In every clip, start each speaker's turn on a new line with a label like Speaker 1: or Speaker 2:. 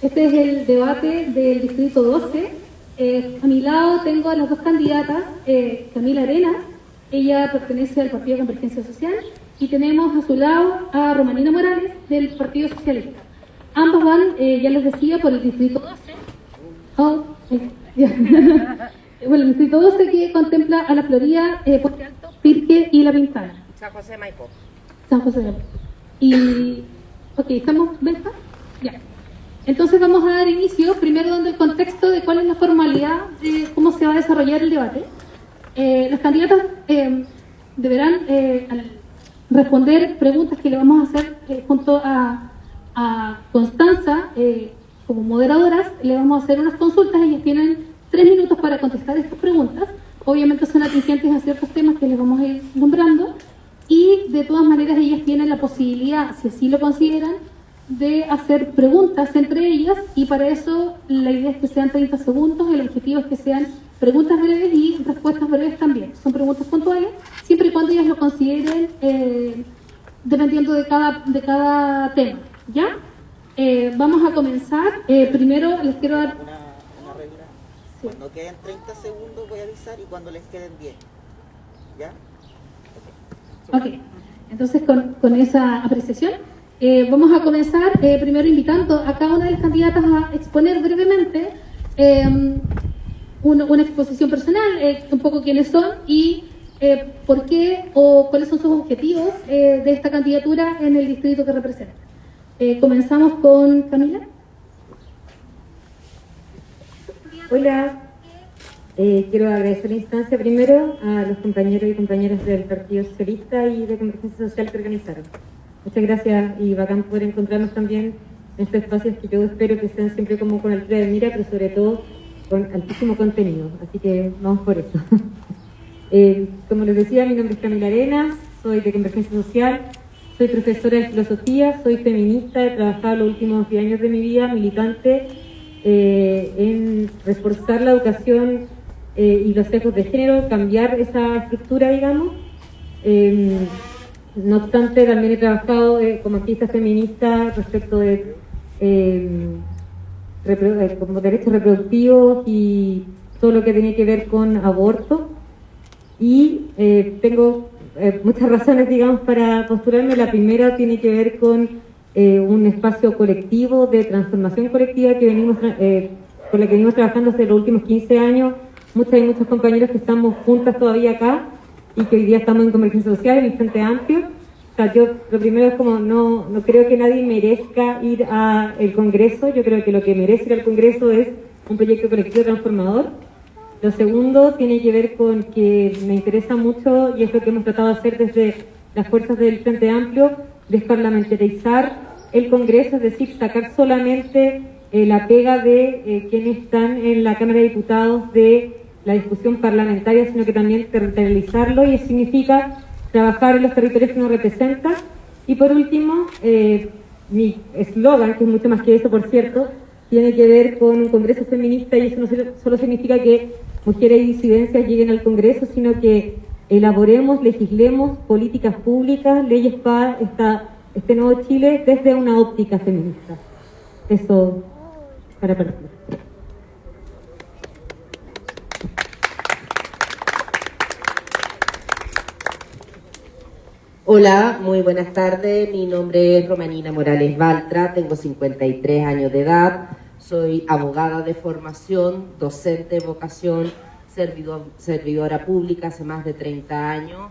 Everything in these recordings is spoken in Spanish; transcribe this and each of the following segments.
Speaker 1: Este es el debate del Distrito 12. A mi lado tengo a las dos candidatas, Camila Arenas, ella pertenece al Partido Convergencia Social, y tenemos a su lado a Romanina Morales del Partido Socialista. Ambas van, ya les decía, por el Distrito 12. Bueno, el Distrito 12 que contempla a la Florida, Puente Alto, Pirque y La Pintana.
Speaker 2: San José Maipo.
Speaker 1: San José de Maipo. Y, ok, ¿estamos, Benja? Ya. Entonces vamos a dar inicio, primero dando el contexto de cuál es la formalidad de cómo se va a desarrollar el debate. Los candidatos deberán responder preguntas que le vamos a hacer junto a Constanza, como moderadoras. Le vamos a hacer unas consultas, ellas tienen 3 minutos para contestar estas preguntas. Obviamente son atingentes a ciertos temas que les vamos a ir nombrando, y de todas maneras ellas tienen la posibilidad, si así lo consideran, de hacer preguntas entre ellas, y para eso la idea es que sean 30 segundos, el objetivo es que sean preguntas breves y respuestas breves también. Son preguntas puntuales, siempre y cuando ellas lo consideren, dependiendo de cada tema. ¿Ya? Vamos a comenzar. Primero les quiero dar...
Speaker 2: Una regla.
Speaker 1: Sí.
Speaker 2: Cuando queden 30 segundos voy a avisar, y cuando les queden 10. ¿Ya?
Speaker 1: Ok, entonces con esa apreciación vamos a comenzar primero invitando a cada una de las candidatas a exponer brevemente una exposición personal, un poco quiénes son y por qué o cuáles son sus objetivos de esta candidatura en el distrito que representa. Comenzamos con Camila.
Speaker 3: Hola. Quiero agradecer la instancia primero a los compañeros y compañeras del Partido Socialista y de Convergencia Social que organizaron. Muchas gracias, y bacán poder encontrarnos también en estos espacios que yo espero que sean siempre como con altura de mira, pero sobre todo con altísimo contenido. Así que vamos por eso. Como les decía, mi nombre es Camila Arenas, soy de Convergencia Social, soy profesora de filosofía, soy feminista, he trabajado los últimos 10 años de mi vida militante en reforzar la educación y los sesgos de género, cambiar esa estructura, digamos. No obstante, también he trabajado como activista feminista respecto de como derechos reproductivos y todo lo que tiene que ver con aborto. Y tengo muchas razones, digamos, para postularme. La primera tiene que ver con un espacio colectivo de transformación colectiva que con la que venimos trabajando hace los últimos 15 años. Muchas y muchos compañeros que estamos juntas todavía acá y que hoy día estamos en Convergencia Social, en el Frente Amplio. O sea, yo lo primero es como no creo que nadie merezca ir al Congreso. Yo creo que lo que merece ir al Congreso es un proyecto colectivo transformador. Lo segundo tiene que ver con que me interesa mucho, y es lo que hemos tratado de hacer desde las fuerzas del Frente Amplio, desparlamentarizar el Congreso, es decir, sacar solamente la pega de quienes están en la Cámara de Diputados de la discusión parlamentaria, sino que también territorializarlo, y eso significa trabajar en los territorios que nos representan. Y por último, mi eslogan, que es mucho más que eso, por cierto, tiene que ver con un Congreso feminista, y eso no solo significa que mujeres y disidencias lleguen al Congreso, sino que elaboremos, legislemos políticas públicas, leyes para este nuevo Chile desde una óptica feminista. Eso para partir.
Speaker 4: Hola, muy buenas tardes. Mi nombre es Romanina Morales Baltra, tengo 53 años de edad, soy abogada de formación, docente de vocación, servidora pública hace más de 30 años,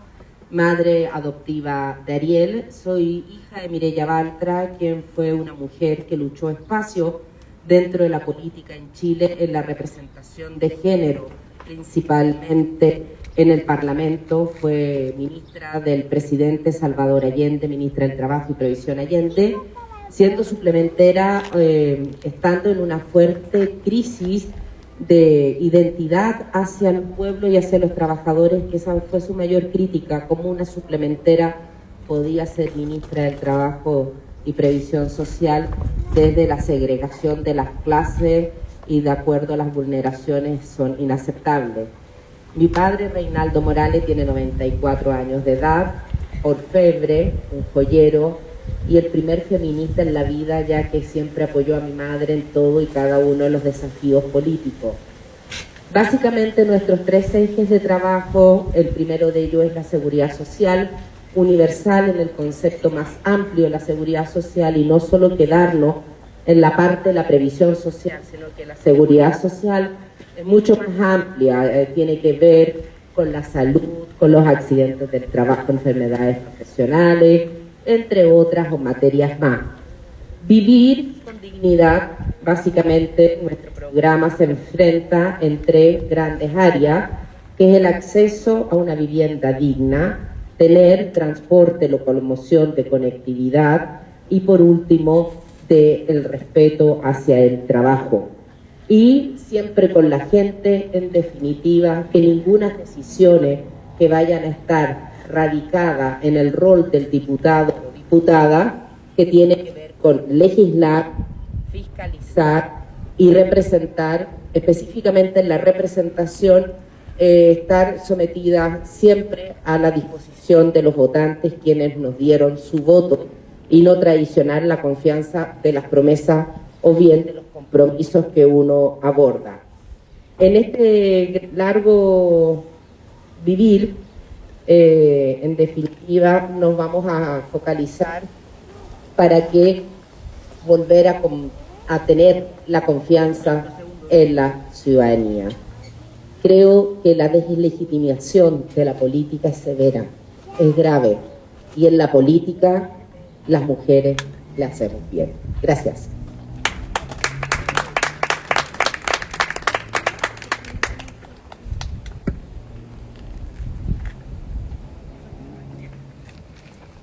Speaker 4: madre adoptiva de Ariel. Soy hija de Mireya Baltra, quien fue una mujer que luchó espacio dentro de la política en Chile en la representación de género, principalmente en el Parlamento. Fue ministra del presidente Salvador Allende, ministra del Trabajo y Previsión Allende, siendo suplementera, estando en una fuerte crisis de identidad hacia el pueblo y hacia los trabajadores, que esa fue su mayor crítica: cómo una suplementera podía ser ministra del Trabajo y Previsión Social desde la segregación de las clases y de acuerdo a las vulneraciones son inaceptables. Mi padre, Reinaldo Morales, tiene 94 años de edad, orfebre, un joyero, y el primer feminista en la vida, ya que siempre apoyó a mi madre en todo y cada uno de los desafíos políticos. Básicamente nuestros 3 ejes de trabajo, el primero de ellos es la seguridad social, universal en el concepto más amplio de la seguridad social y no solo quedarnos en la parte de la previsión social, sino que la seguridad social es mucho más amplia, tiene que ver con la salud, con los accidentes del trabajo, enfermedades profesionales, entre otras o materias más. Vivir con dignidad, básicamente nuestro programa se enfrenta en 3 grandes áreas, que es el acceso a una vivienda digna, tener transporte, locomoción de conectividad y por último, el respeto hacia el trabajo. Y siempre con la gente, en definitiva, que ninguna decisiones que vayan a estar radicadas en el rol del diputado o diputada, que tiene que ver con legislar, fiscalizar y representar, específicamente en la representación, estar sometida siempre a la disposición de los votantes, quienes nos dieron su voto, y no traicionar la confianza de las promesas o bien de los compromisos que uno aborda. En este largo vivir, en definitiva, nos vamos a focalizar para que volver a tener la confianza en la ciudadanía. Creo que la deslegitimación de la política es severa, es grave, y en la política las mujeres le hacemos bien. Gracias.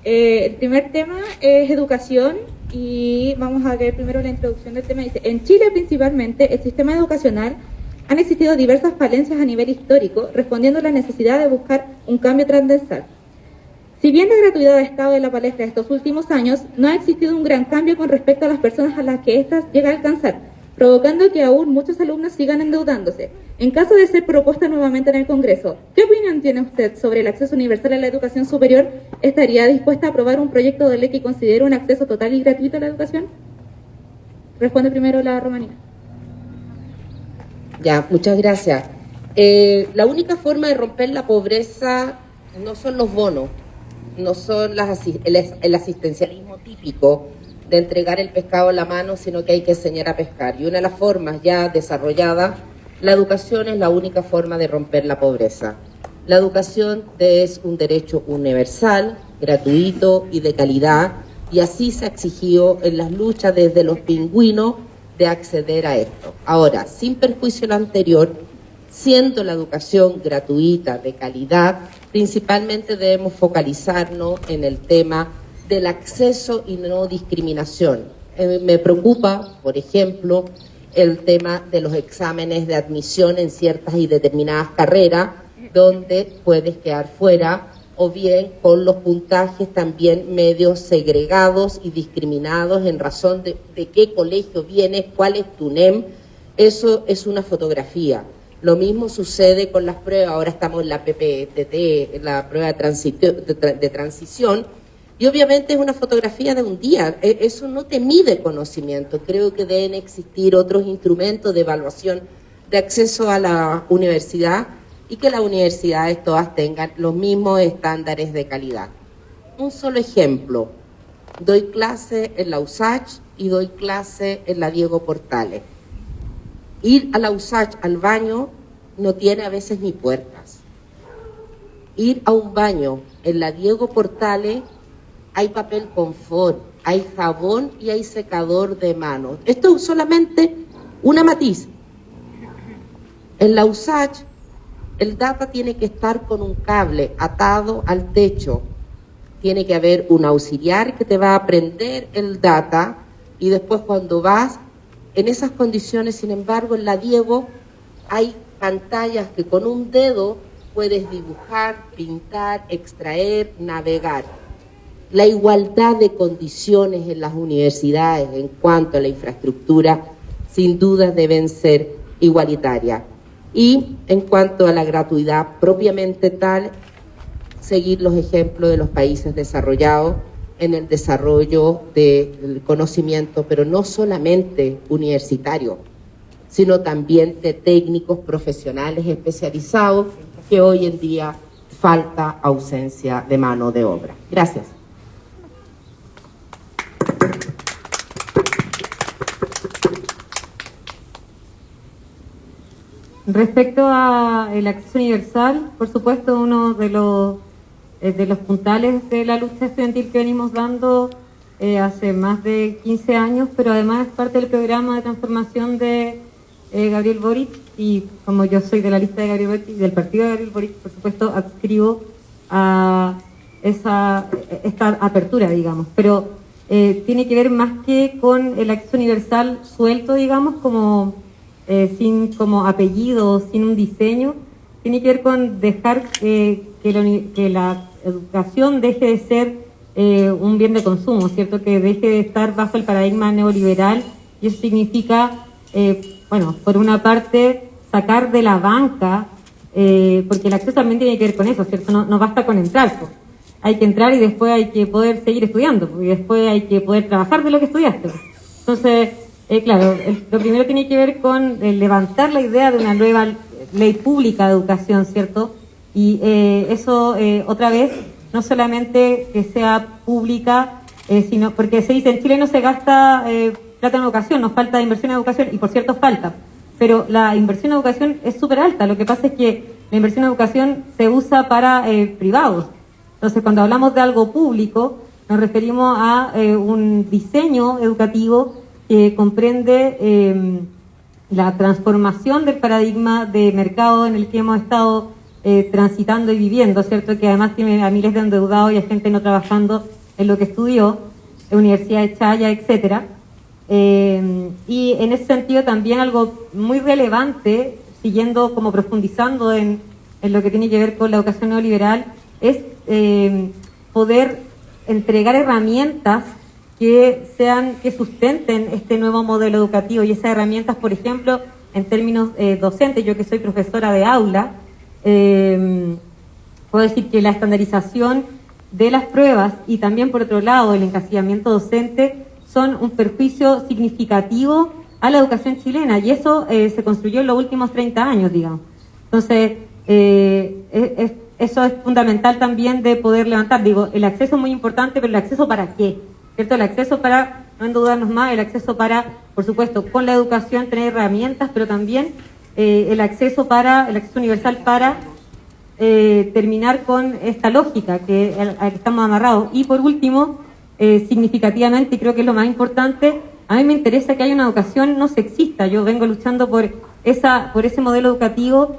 Speaker 5: El primer tema es educación y vamos a ver primero la introducción del tema. Dice, en Chile principalmente el sistema educacional han existido diversas falencias a nivel histórico, respondiendo a la necesidad de buscar un cambio transversal. Si bien la gratuidad ha estado en la palestra estos últimos años, no ha existido un gran cambio con respecto a las personas a las que éstas llega a alcanzar, provocando que aún muchos alumnos sigan endeudándose. En caso de ser propuesta nuevamente en el Congreso, ¿qué opinión tiene usted sobre el acceso universal a la educación superior? ¿Estaría dispuesta a aprobar un proyecto de ley que considere un acceso total y gratuito a la educación? Responde primero la Romanina.
Speaker 4: Ya, muchas gracias. La única forma de romper la pobreza no son los bonos, no son el asistencialismo típico de entregar el pescado a la mano, sino que hay que enseñar a pescar. Y una de las formas ya desarrolladas, la educación es la única forma de romper la pobreza. La educación es un derecho universal, gratuito y de calidad, y así se ha exigido en las luchas desde los pingüinos de acceder a esto. Ahora, sin perjuicio de lo anterior, siendo la educación gratuita, de calidad, principalmente debemos focalizarnos en el tema del acceso y no discriminación. Me preocupa, por ejemplo, el tema de los exámenes de admisión en ciertas y determinadas carreras, donde puedes quedar fuera, o bien con los puntajes también medios segregados y discriminados en razón de qué colegio vienes, cuál es tu NEM. Eso es una fotografía. Lo mismo sucede con las pruebas. Ahora estamos en la PPTT, la prueba de transición, y obviamente es una fotografía de un día. Eso no te mide conocimiento. Creo que deben existir otros instrumentos de evaluación de acceso a la universidad y que las universidades todas tengan los mismos estándares de calidad. Un solo ejemplo. Doy clase en la USACH y doy clase en la Diego Portales. Ir a la USACH al baño no tiene a veces ni puertas. Ir a un baño en la Diego Portales hay papel confort, hay jabón y hay secador de manos. Esto es solamente una matiz. En la USACH el data tiene que estar con un cable atado al techo. Tiene que haber un auxiliar que te va a prender el data y después cuando vas en esas condiciones, sin embargo, en la Diego hay pantallas que con un dedo puedes dibujar, pintar, extraer, navegar. La igualdad de condiciones en las universidades en cuanto a la infraestructura, sin duda deben ser igualitarias. Y en cuanto a la gratuidad propiamente tal, seguir los ejemplos de los países desarrollados, en el desarrollo del conocimiento, pero no solamente universitario, sino también de técnicos profesionales especializados, que hoy en día falta ausencia de mano de obra. Gracias.
Speaker 3: Respecto al acceso universal, por supuesto, uno de los puntales de la lucha estudiantil que venimos dando hace más de 15 años, pero además es parte del programa de transformación de Gabriel Boric, y como yo soy de la lista de Gabriel Boric y del partido de Gabriel Boric, por supuesto, adscribo a esta apertura, digamos, pero tiene que ver más que con el acceso universal suelto, digamos, como sin como apellido, sin un diseño. Tiene que ver con dejar que la educación deje de ser un bien de consumo, ¿cierto? Que deje de estar bajo el paradigma neoliberal, y eso significa, bueno, por una parte, sacar de la banca, porque el acceso también tiene que ver con eso, ¿cierto? No basta con entrar, pues. Hay que entrar y después hay que poder seguir estudiando, pues, y después hay que poder trabajar de lo que estudiaste, pues. Entonces, claro, lo primero tiene que ver con levantar la idea de una nueva ley pública de educación, ¿cierto? Y eso, otra vez, no solamente que sea pública, sino porque se dice en Chile no se gasta plata en educación, nos falta inversión en educación, y por cierto falta, pero la inversión en educación es súper alta. Lo que pasa es que la inversión en educación se usa para privados. Entonces, cuando hablamos de algo público, nos referimos a un diseño educativo que comprende la transformación del paradigma de mercado en el que hemos estado transitando y viviendo, ¿cierto? Que además tiene a miles de endeudados y a gente no trabajando en lo que estudió, en Universidad de Chaya, etcétera. Y en ese sentido también algo muy relevante, siguiendo como profundizando en lo que tiene que ver con la educación neoliberal, es poder entregar herramientas que sustenten este nuevo modelo educativo, y esas herramientas, por ejemplo, en términos docentes, yo que soy profesora de aula, puedo decir que la estandarización de las pruebas y también, por otro lado, el encasillamiento docente son un perjuicio significativo a la educación chilena, y eso se construyó en los últimos 30 años, digamos. Entonces, eso es fundamental también de poder levantar. Digo, el acceso es muy importante, pero el acceso ¿para qué? ¿Cierto? El acceso para no endeudarnos más, el acceso para, por supuesto, con la educación tener herramientas, pero también el acceso universal para terminar con esta lógica a la que estamos amarrados. Y por último, significativamente, y creo que es lo más importante, a mí me interesa que haya una educación no sexista. Yo vengo luchando por ese modelo educativo,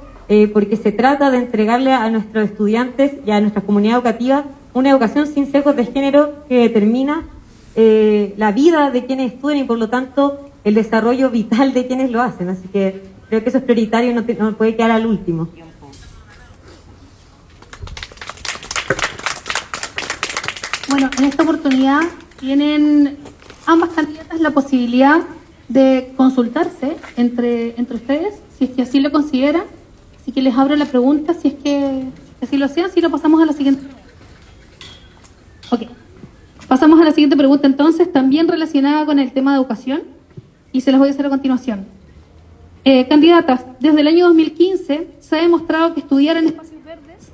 Speaker 3: porque se trata de entregarle a nuestros estudiantes y a nuestra comunidad educativa una educación sin sesgos de género que determina la vida de quienes estudian y por lo tanto el desarrollo vital de quienes lo hacen. Así que creo que eso es prioritario y no puede quedar al último.
Speaker 1: Bueno, en esta oportunidad tienen ambas candidatas la posibilidad de consultarse entre ustedes, si es que así lo consideran. Así que les abro la pregunta, si es que así lo sean, si no pasamos a la siguiente pregunta. Ok, pasamos a la siguiente pregunta entonces, también relacionada con el tema de educación, y se las voy a hacer a continuación. Candidatas, desde el año 2015 se ha demostrado que estudiar en espacios verdes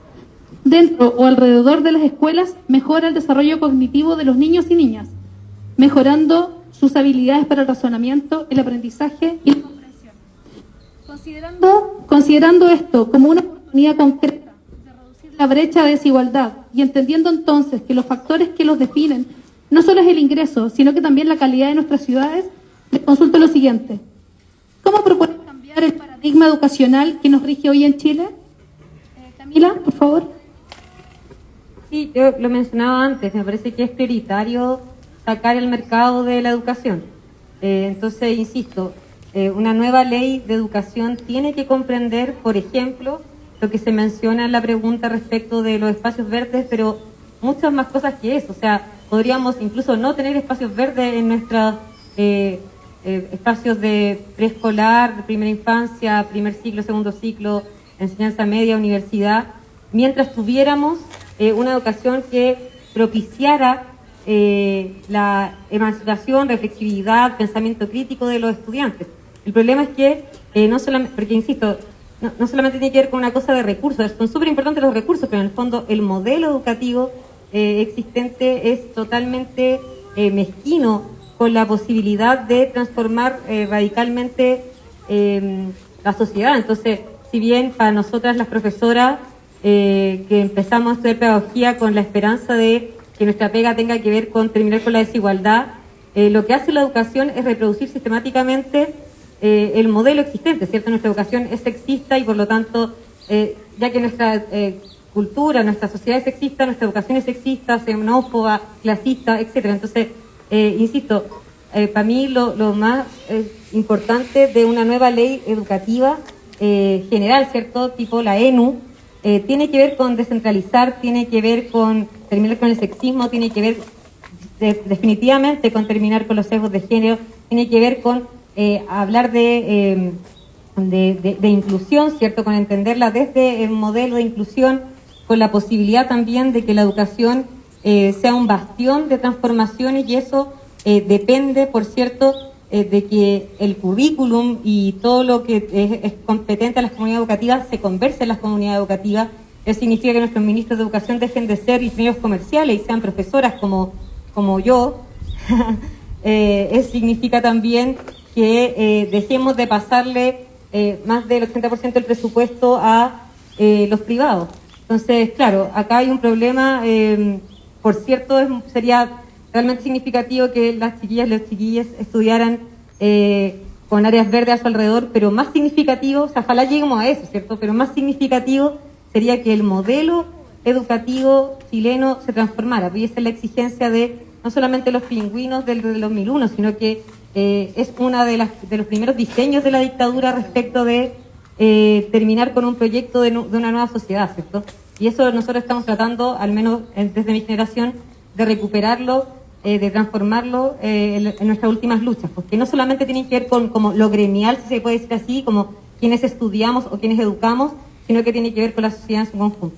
Speaker 1: dentro o alrededor de las escuelas mejora el desarrollo cognitivo de los niños y niñas, mejorando sus habilidades para el razonamiento, el aprendizaje y la comprensión. Considerando esto como una oportunidad concreta de reducir la brecha de desigualdad y entendiendo entonces que los factores que los definen no solo es el ingreso, sino que también la calidad de nuestras ciudades, les consulto lo siguiente. ¿Cómo proponen cambiar el paradigma educacional que nos rige hoy en Chile? Camila, por favor.
Speaker 3: Sí, yo lo mencionaba antes, me parece que es prioritario sacar el mercado de la educación. Entonces, insisto, una nueva ley de educación tiene que comprender, por ejemplo, lo que se menciona en la pregunta respecto de los espacios verdes, pero muchas más cosas que eso. O sea, podríamos incluso no tener espacios verdes en nuestros espacios de preescolar, de primera infancia, primer ciclo, segundo ciclo, enseñanza media, universidad, mientras tuviéramos una educación que propiciara la emancipación, reflexividad, pensamiento crítico de los estudiantes. El problema es que, no solamente, porque insisto, no solamente tiene que ver con una cosa de recursos, son súper importantes los recursos, pero en el fondo el modelo educativo existente es totalmente mezquino con la posibilidad de transformar radicalmente la sociedad. Entonces, si bien para nosotras las profesoras que empezamos a estudiar pedagogía con la esperanza de que nuestra pega tenga que ver con terminar con la desigualdad, lo que hace la educación es reproducir sistemáticamente el modelo existente, ¿cierto? Nuestra educación es sexista y por lo tanto, ya que nuestra cultura, nuestra sociedad es sexista, nuestra educación es sexista, xenófoba, clasista, etcétera. Entonces, insisto, para mí lo más importante de una nueva ley educativa general, ¿cierto? Tipo la ENU, tiene que ver con descentralizar, tiene que ver con terminar con el sexismo, tiene que ver definitivamente con terminar con los sesgos de género, tiene que ver con hablar de inclusión, ¿cierto? Con entenderla desde el modelo de inclusión, con la posibilidad también de que la educación sea un bastión de transformaciones, y eso depende, por cierto, de que el currículum y todo lo que es competente a las comunidades educativas se converse en las comunidades educativas. Eso significa que nuestros ministros de educación dejen de ser ingenieros comerciales y sean profesoras como yo. Eso significa también que dejemos de pasarle más del 80% del presupuesto a los privados. Entonces, claro, acá hay un problema. Por cierto, sería realmente significativo que las chiquillas y los chiquillos estudiaran con áreas verdes a su alrededor, pero más significativo, o sea, ojalá lleguemos a eso, ¿cierto? Pero más significativo sería que el modelo educativo chileno se transformara. Y esa es la exigencia de no solamente los pingüinos del 2001, sino que es una de los primeros diseños de la dictadura respecto de terminar con un proyecto de una nueva sociedad, ¿cierto? Y eso nosotros estamos tratando, al menos desde mi generación, de recuperarlo, de transformarlo en nuestras últimas luchas, porque no solamente tienen que ver con como lo gremial, si se puede decir así, como quienes estudiamos o quienes educamos, sino que tiene que ver con la sociedad en su conjunto.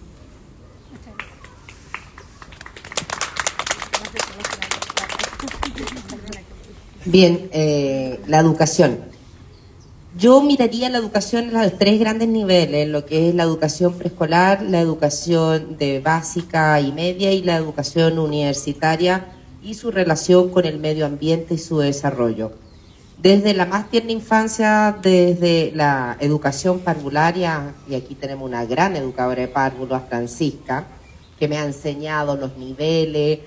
Speaker 4: Bien, la educación. Yo miraría la educación en los tres grandes niveles, lo que es la educación preescolar, la educación de básica y media y la educación universitaria y su relación con el medio ambiente y su desarrollo. Desde la más tierna infancia, desde la educación parvularia, y aquí tenemos una gran educadora de párvulo, a Francisca, que me ha enseñado los niveles,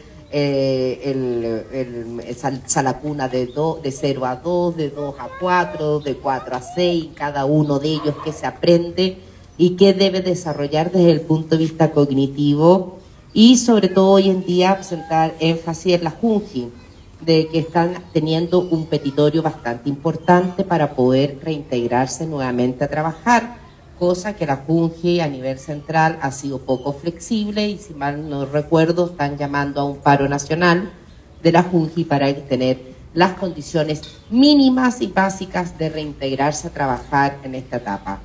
Speaker 4: la cuna de 0 a 2, de 2 a 4, de 4 a 6, cada uno de ellos que se aprende y que debe desarrollar desde el punto de vista cognitivo, y sobre todo hoy en día presentar énfasis en la Junji, de que están teniendo un petitorio bastante importante para poder reintegrarse nuevamente a trabajar, cosa que la Junji a nivel central ha sido poco flexible y, si mal no recuerdo, están llamando a un paro nacional de la Junji para tener las condiciones mínimas y básicas de reintegrarse a trabajar en esta etapa.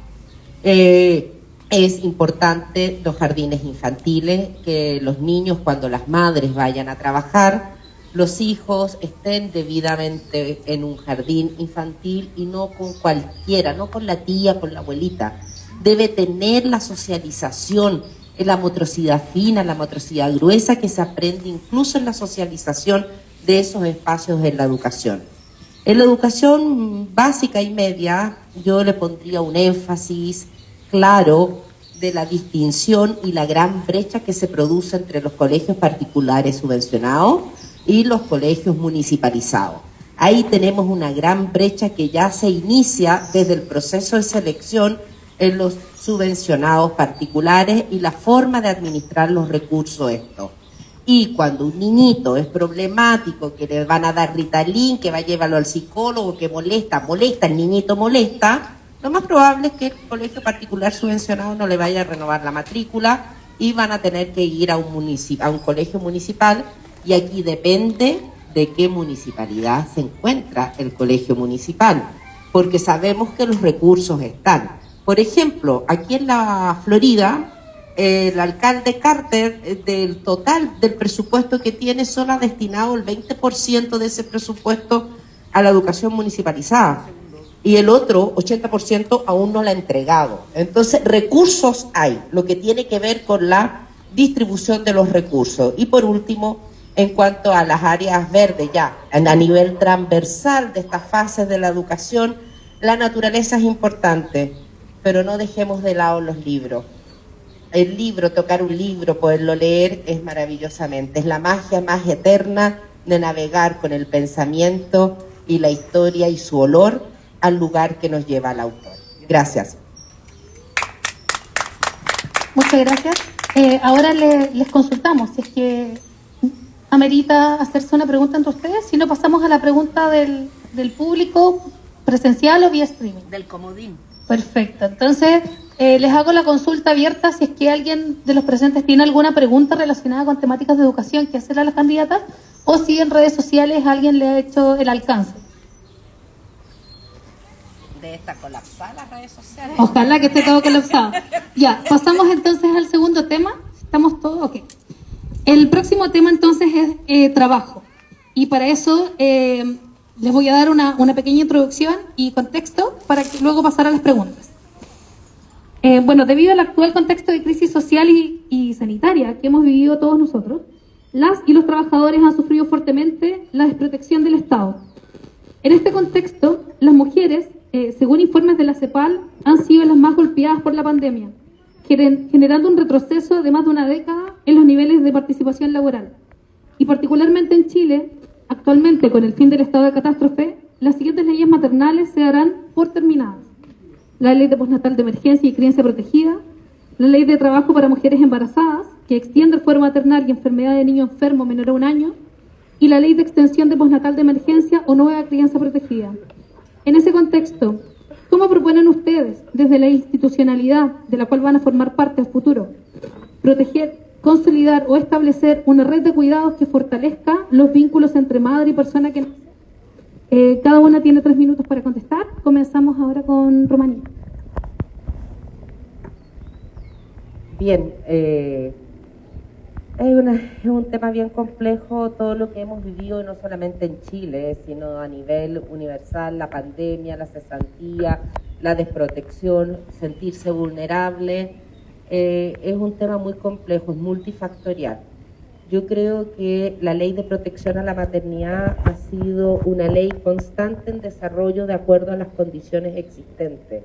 Speaker 4: Es importante los jardines infantiles, que los niños, cuando las madres vayan a trabajar, los hijos estén debidamente en un jardín infantil y no con cualquiera, no con la tía, con la abuelita. Debe tener la socialización, la motricidad fina, la motricidad gruesa que se aprende incluso en la socialización de esos espacios en la educación. En la educación básica y media yo le pondría un énfasis claro de la distinción y la gran brecha que se produce entre los colegios particulares subvencionados y los colegios municipalizados. Ahí tenemos una gran brecha que ya se inicia desde el proceso de selección en los subvencionados particulares y la forma de administrar los recursos estos. Y cuando un niñito es problemático, que le van a dar Ritalin, que va a llevarlo al psicólogo, que molesta, el niñito molesta, lo más probable es que el colegio particular subvencionado no le vaya a renovar la matrícula y van a tener que ir a un colegio municipal, y aquí depende de qué municipalidad se encuentra el colegio municipal, porque sabemos que los recursos están. Por ejemplo, aquí en la Florida, el alcalde Carter, del total del presupuesto que tiene, solo ha destinado el 20% de ese presupuesto a la educación municipalizada. Y el otro 80% aún no lo ha entregado. Entonces, recursos hay, lo que tiene que ver con la distribución de los recursos. Y por último, en cuanto a las áreas verdes, ya a nivel transversal de estas fases de la educación, la naturaleza es importante, pero no dejemos de lado los libros. El libro, tocar un libro, poderlo leer, es maravillosamente. Es la magia más eterna de navegar con el pensamiento y la historia y su olor al lugar que nos lleva el autor. Gracias.
Speaker 1: Muchas gracias. Ahora les consultamos si es que amerita hacerse una pregunta entre ustedes. Si no, pasamos a la pregunta del público presencial o vía streaming.
Speaker 6: Del comodín.
Speaker 1: Perfecto. Entonces, les hago la consulta abierta si es que alguien de los presentes tiene alguna pregunta relacionada con temáticas de educación que hacer a las candidatas, o si en redes sociales alguien le ha hecho el alcance.
Speaker 6: De esta colapsada las redes sociales.
Speaker 1: Ojalá que esté todo colapsado. Ya, pasamos entonces al segundo tema. ¿Estamos todos? Ok. El próximo tema entonces es trabajo. Y para eso les voy a dar una pequeña introducción y contexto para que luego pasar a las preguntas. Bueno, debido al actual contexto de crisis social y sanitaria que hemos vivido todos nosotros, las y los trabajadores han sufrido fuertemente la desprotección del Estado. En este contexto, las mujeres, según informes de la CEPAL, han sido las más golpeadas por la pandemia, generando un retroceso de más de una década en los niveles de participación laboral. Y particularmente en Chile, actualmente con el fin del estado de catástrofe, las siguientes leyes maternales se darán por terminadas: la ley de postnatal de emergencia y crianza protegida, la ley de trabajo para mujeres embarazadas, que extiende el fuero maternal y enfermedad de niño enfermo menor a 1 año, y la ley de extensión de postnatal de emergencia o nueva crianza protegida. En ese contexto, ¿cómo proponen ustedes, desde la institucionalidad de la cual van a formar parte al futuro, proteger, consolidar o establecer una red de cuidados que fortalezca los vínculos entre madre y persona que... cada una tiene 3 minutos para contestar. Comenzamos ahora con Romanía.
Speaker 4: Bien, es un tema bien complejo todo lo que hemos vivido, no solamente en Chile, sino a nivel universal, la pandemia, la cesantía, la desprotección, sentirse vulnerable. Es un tema muy complejo, es multifactorial. Yo creo que la ley de protección a la maternidad ha sido una ley constante en desarrollo de acuerdo a las condiciones existentes.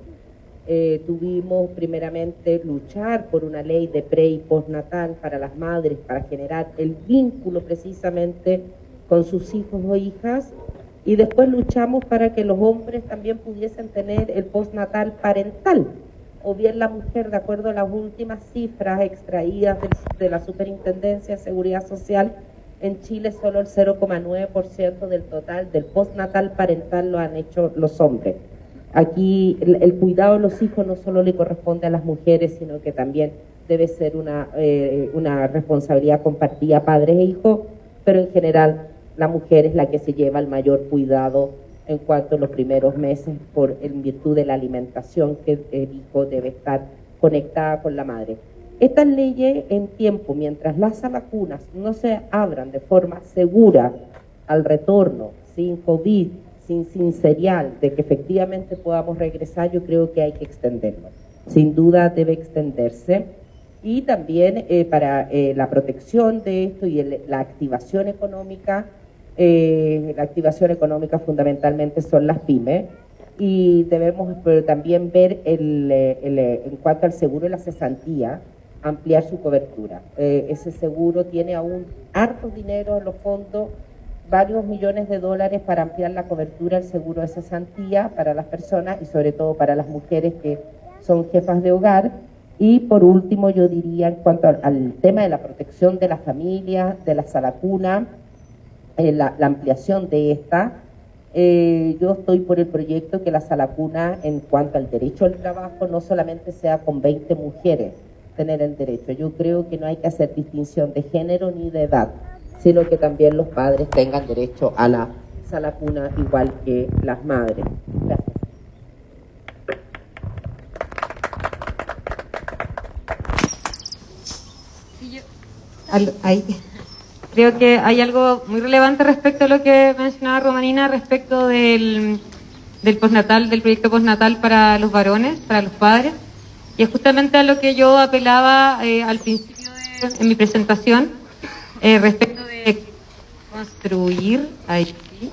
Speaker 4: Tuvimos primeramente luchar por una ley de pre y postnatal para las madres, para generar el vínculo precisamente con sus hijos o hijas, y después luchamos para que los hombres también pudiesen tener el postnatal parental, o bien la mujer, de acuerdo a las últimas cifras extraídas de la Superintendencia de Seguridad Social, en Chile solo el 0,9% del total del postnatal parental lo han hecho los hombres. Aquí el cuidado de los hijos no solo le corresponde a las mujeres, sino que también debe ser una responsabilidad compartida padres e hijos, pero en general la mujer es la que se lleva el mayor cuidado en cuanto a los primeros meses en virtud de la alimentación, que el hijo debe estar conectada con la madre. Estas leyes en tiempo, mientras las vacunas no se abran de forma segura al retorno, sin COVID, sin serial, de que efectivamente podamos regresar, yo creo que hay que extenderlo. Sin duda debe extenderse. Y también para la protección de esto y la activación económica fundamentalmente son las pymes, y debemos también ver en cuanto al seguro de la cesantía, ampliar su cobertura. Ese seguro tiene aún harto dinero en los fondos, varios millones de dólares para ampliar la cobertura del seguro de cesantía para las personas y sobre todo para las mujeres que son jefas de hogar. Y por último, yo diría, en cuanto al tema de la protección de la familia, de la salacuna, la ampliación de esta, yo estoy por el proyecto que la salacuna, en cuanto al derecho al trabajo, no solamente sea con 20 mujeres tener el derecho. Yo creo que no hay que hacer distinción de género ni de edad, sino que también los padres tengan derecho a la salacuna igual que las madres. Gracias.
Speaker 3: ahí. Creo que hay algo muy relevante respecto a lo que mencionaba Romanina respecto del postnatal, del proyecto postnatal para los varones, para los padres. Y es justamente a lo que yo apelaba al principio en mi presentación, respecto de construir... Ahí sí.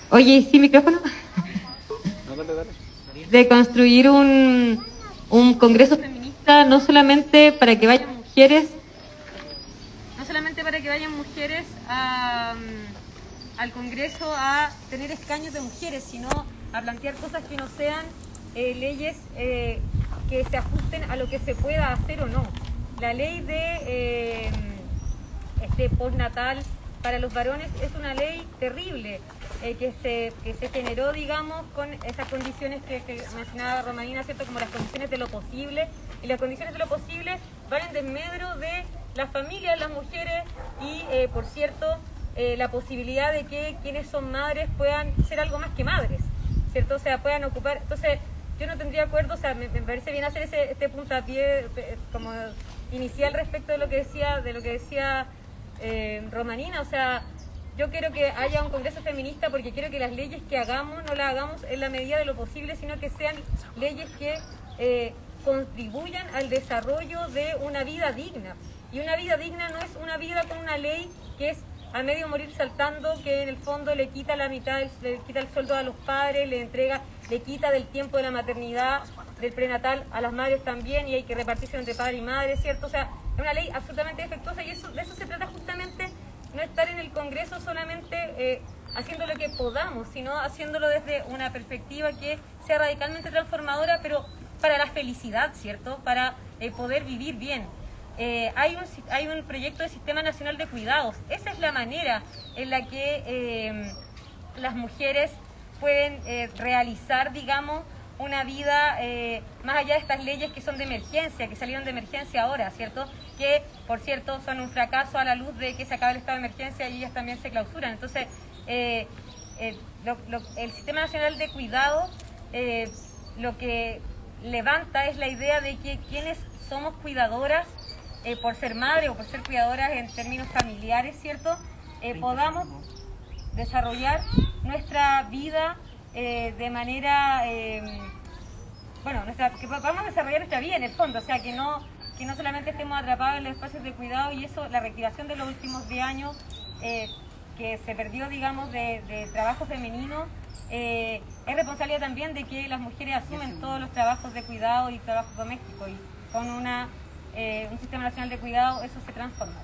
Speaker 3: Oye, ¿sí micrófono? De construir un congreso feminista, no solamente para que vayan mujeres, al congreso a tener escaños de mujeres, sino a plantear cosas que no sean leyes que se ajusten a lo que se pueda hacer o no. La ley de postnatal para los varones es una ley terrible que se generó, digamos, con esas condiciones que mencionaba Romanina, ¿cierto? Como las condiciones de lo posible, y las condiciones de lo posible van en desmedro de las familias, las mujeres y, por cierto, la posibilidad de que quienes son madres puedan ser algo más que madres, ¿cierto? O sea, puedan ocupar... Entonces, yo no tendría acuerdo, o sea, me parece bien hacer este puntapié como inicial respecto de lo que decía Romanina. O sea, yo quiero que haya un congreso feminista porque quiero que las leyes que hagamos no las hagamos en la medida de lo posible, sino que sean leyes que contribuyan al desarrollo de una vida digna. Y una vida digna no es una vida con una ley que es a medio morir saltando, que en el fondo le quita la mitad, le quita el sueldo a los padres, le quita del tiempo de la maternidad, del prenatal a las madres también, y hay que repartirse entre padre y madre, ¿cierto? O sea, es una ley absolutamente defectuosa y de eso se trata justamente, no estar en el Congreso solamente haciendo lo que podamos, sino haciéndolo desde una perspectiva que sea radicalmente transformadora, pero para la felicidad, ¿cierto? Para poder vivir bien. Hay un proyecto de Sistema Nacional de Cuidados. Esa es la manera en la que las mujeres pueden realizar, digamos, una vida más allá de estas leyes que son de emergencia, que salieron de emergencia ahora, ¿cierto? Que, por cierto, son un fracaso a la luz de que se acaba el estado de emergencia y ellas también se clausuran. Entonces, el Sistema Nacional de Cuidados lo que levanta es la idea de que quienes somos cuidadoras, por ser madre o por ser cuidadoras en términos familiares, ¿cierto? Podamos desarrollar nuestra vida de manera, que podamos desarrollar nuestra vida en el fondo, o sea, que no solamente estemos atrapados en los espacios de cuidado, y eso, la reactivación de los últimos 10 años que se perdió, digamos, de trabajo femenino, es responsabilidad también de que las mujeres asumen todos los trabajos de cuidado y trabajo doméstico, y con un sistema nacional de cuidado eso se transforma.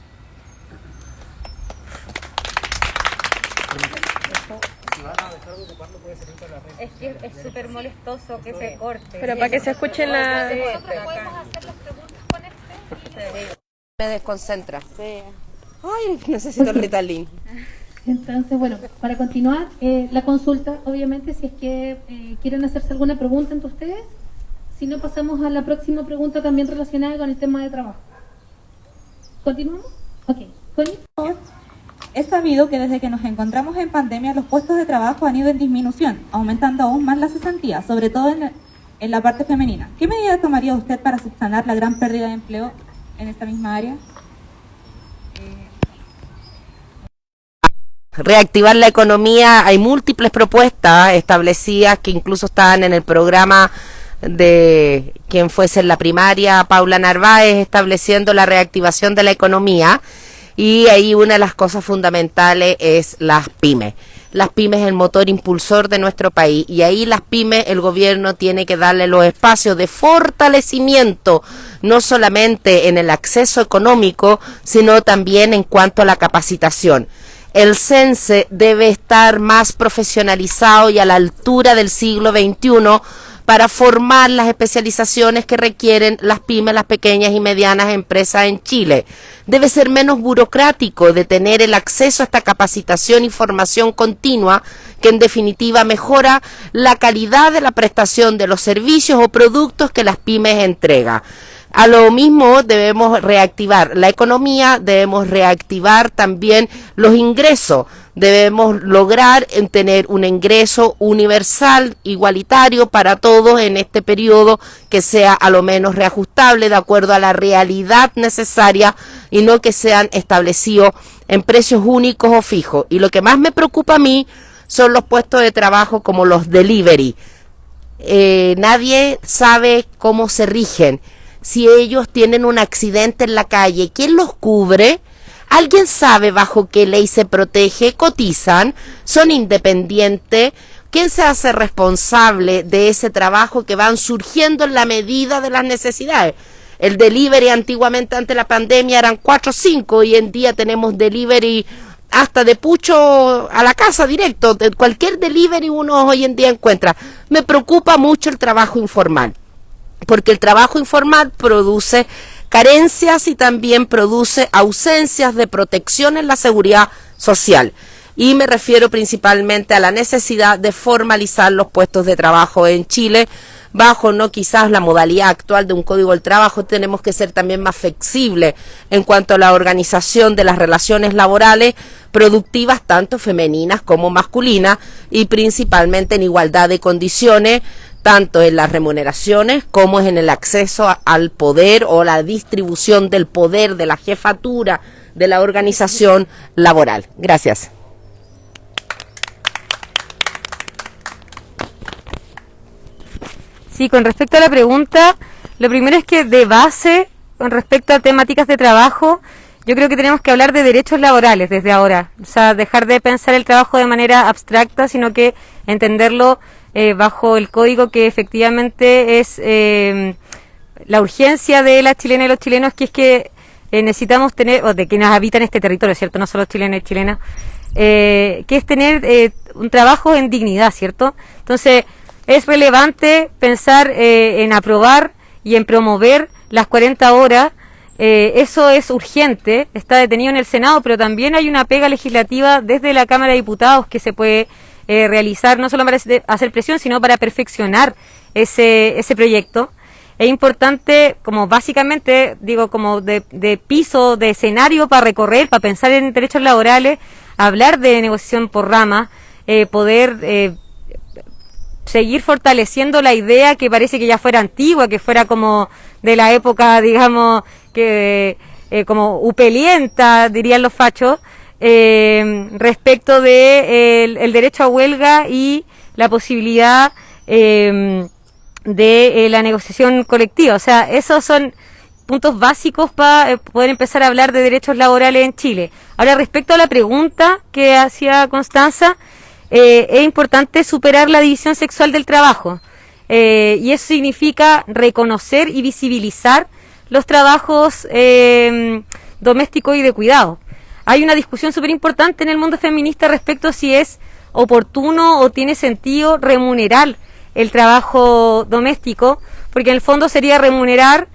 Speaker 3: Es que es súper molestoso que se corte.
Speaker 7: Pero para que se escuchen la...
Speaker 1: Nosotros podemos hacer las preguntas con este.
Speaker 6: Me desconcentra. Sí. Ay, necesito el Ritalin.
Speaker 1: Entonces, bueno, para continuar, la consulta, obviamente, si es que quieren hacerse alguna pregunta entre ustedes. Si no, pasamos a la próxima pregunta también relacionada con el tema de trabajo. ¿Continuamos? Ok. ¿Connie?
Speaker 5: Es sabido que desde que nos encontramos en pandemia los puestos de trabajo han ido en disminución, aumentando aún más la cesantía, sobre todo en la parte femenina. ¿Qué medidas tomaría usted para subsanar la gran pérdida de empleo en esta misma área?
Speaker 4: Reactivar la economía, hay múltiples propuestas establecidas que incluso están en el programa de quien fuese en la primaria, Paula Narváez, estableciendo la reactivación de la economía, y ahí una de las cosas fundamentales es las pymes. Las pymes es el motor impulsor de nuestro país, y ahí las pymes el gobierno tiene que darle los espacios de fortalecimiento, no solamente en el acceso económico, sino también en cuanto a la capacitación. El CENSE debe estar más profesionalizado y a la altura del siglo XXI para formar las especializaciones que requieren las pymes, las pequeñas y medianas empresas en Chile. Debe ser menos burocrático de tener el acceso a esta capacitación y formación continua, que en definitiva mejora la calidad de la prestación de los servicios o productos que las pymes entregan. A lo mismo debemos reactivar la economía, debemos reactivar también los ingresos.
Speaker 6: Debemos lograr tener un ingreso universal, igualitario para todos en este periodo, que sea a lo menos reajustable de acuerdo a la realidad necesaria y no que sean establecidos en precios únicos o fijos. Y lo que más me preocupa a mí son los puestos de trabajo como los delivery. Nadie sabe cómo se rigen. Si ellos tienen un accidente en la calle, ¿quién los cubre? ¿Alguien sabe bajo qué ley se protege? ¿Cotizan? ¿Son independientes? ¿Quién se hace responsable de ese trabajo que van surgiendo en la medida de las necesidades? El delivery antiguamente, antes de la pandemia, eran 4 o 5. Hoy en día tenemos delivery hasta de pucho a la casa directo. De cualquier delivery uno hoy en día encuentra. Me preocupa mucho el trabajo informal, porque el trabajo informal produce carencias y también produce ausencias de protección en la seguridad social. Y me refiero principalmente a la necesidad de formalizar los puestos de trabajo en Chile, bajo no quizás la modalidad actual de un código del trabajo. Tenemos que ser también más flexibles en cuanto a la organización de las relaciones laborales productivas, tanto femeninas como masculinas, y principalmente en igualdad de condiciones, tanto en las remuneraciones como en el acceso al poder o la distribución del poder de la jefatura de la organización laboral. Gracias.
Speaker 3: Sí, con respecto a la pregunta, lo primero es que de base, con respecto a temáticas de trabajo, yo creo que tenemos que hablar de derechos laborales desde ahora. O sea, dejar de pensar el trabajo de manera abstracta, sino que entenderlo bajo el código, que efectivamente es la urgencia de las chilenas y los chilenos, que es que necesitamos tener, o de quienes habitan este territorio, ¿cierto? No solo chilenos y chilenas, que es tener un trabajo en dignidad, ¿cierto? Entonces, es relevante pensar en aprobar y en promover las 40 horas. Eso es urgente, está detenido en el Senado, pero también hay una pega legislativa desde la Cámara de Diputados que se puede realizar, no solo para hacer presión, sino para perfeccionar ese proyecto. Es importante, como básicamente, digo, como de piso, de escenario para recorrer, para pensar en derechos laborales, hablar de negociación por ramas, poder seguir fortaleciendo la idea que parece que ya fuera antigua, que fuera como de la época, digamos, que como upelienta, dirían los fachos, respecto de el derecho a huelga y la posibilidad de la negociación colectiva. O sea, esos son puntos básicos para poder empezar a hablar de derechos laborales en Chile. Ahora, respecto a la pregunta que hacía Constanza, es importante superar la división sexual del trabajo, y eso significa reconocer y visibilizar los trabajos domésticos y de cuidado. Hay una discusión súper importante en el mundo feminista respecto a si es oportuno o tiene sentido remunerar el trabajo doméstico, porque en el fondo sería remunerar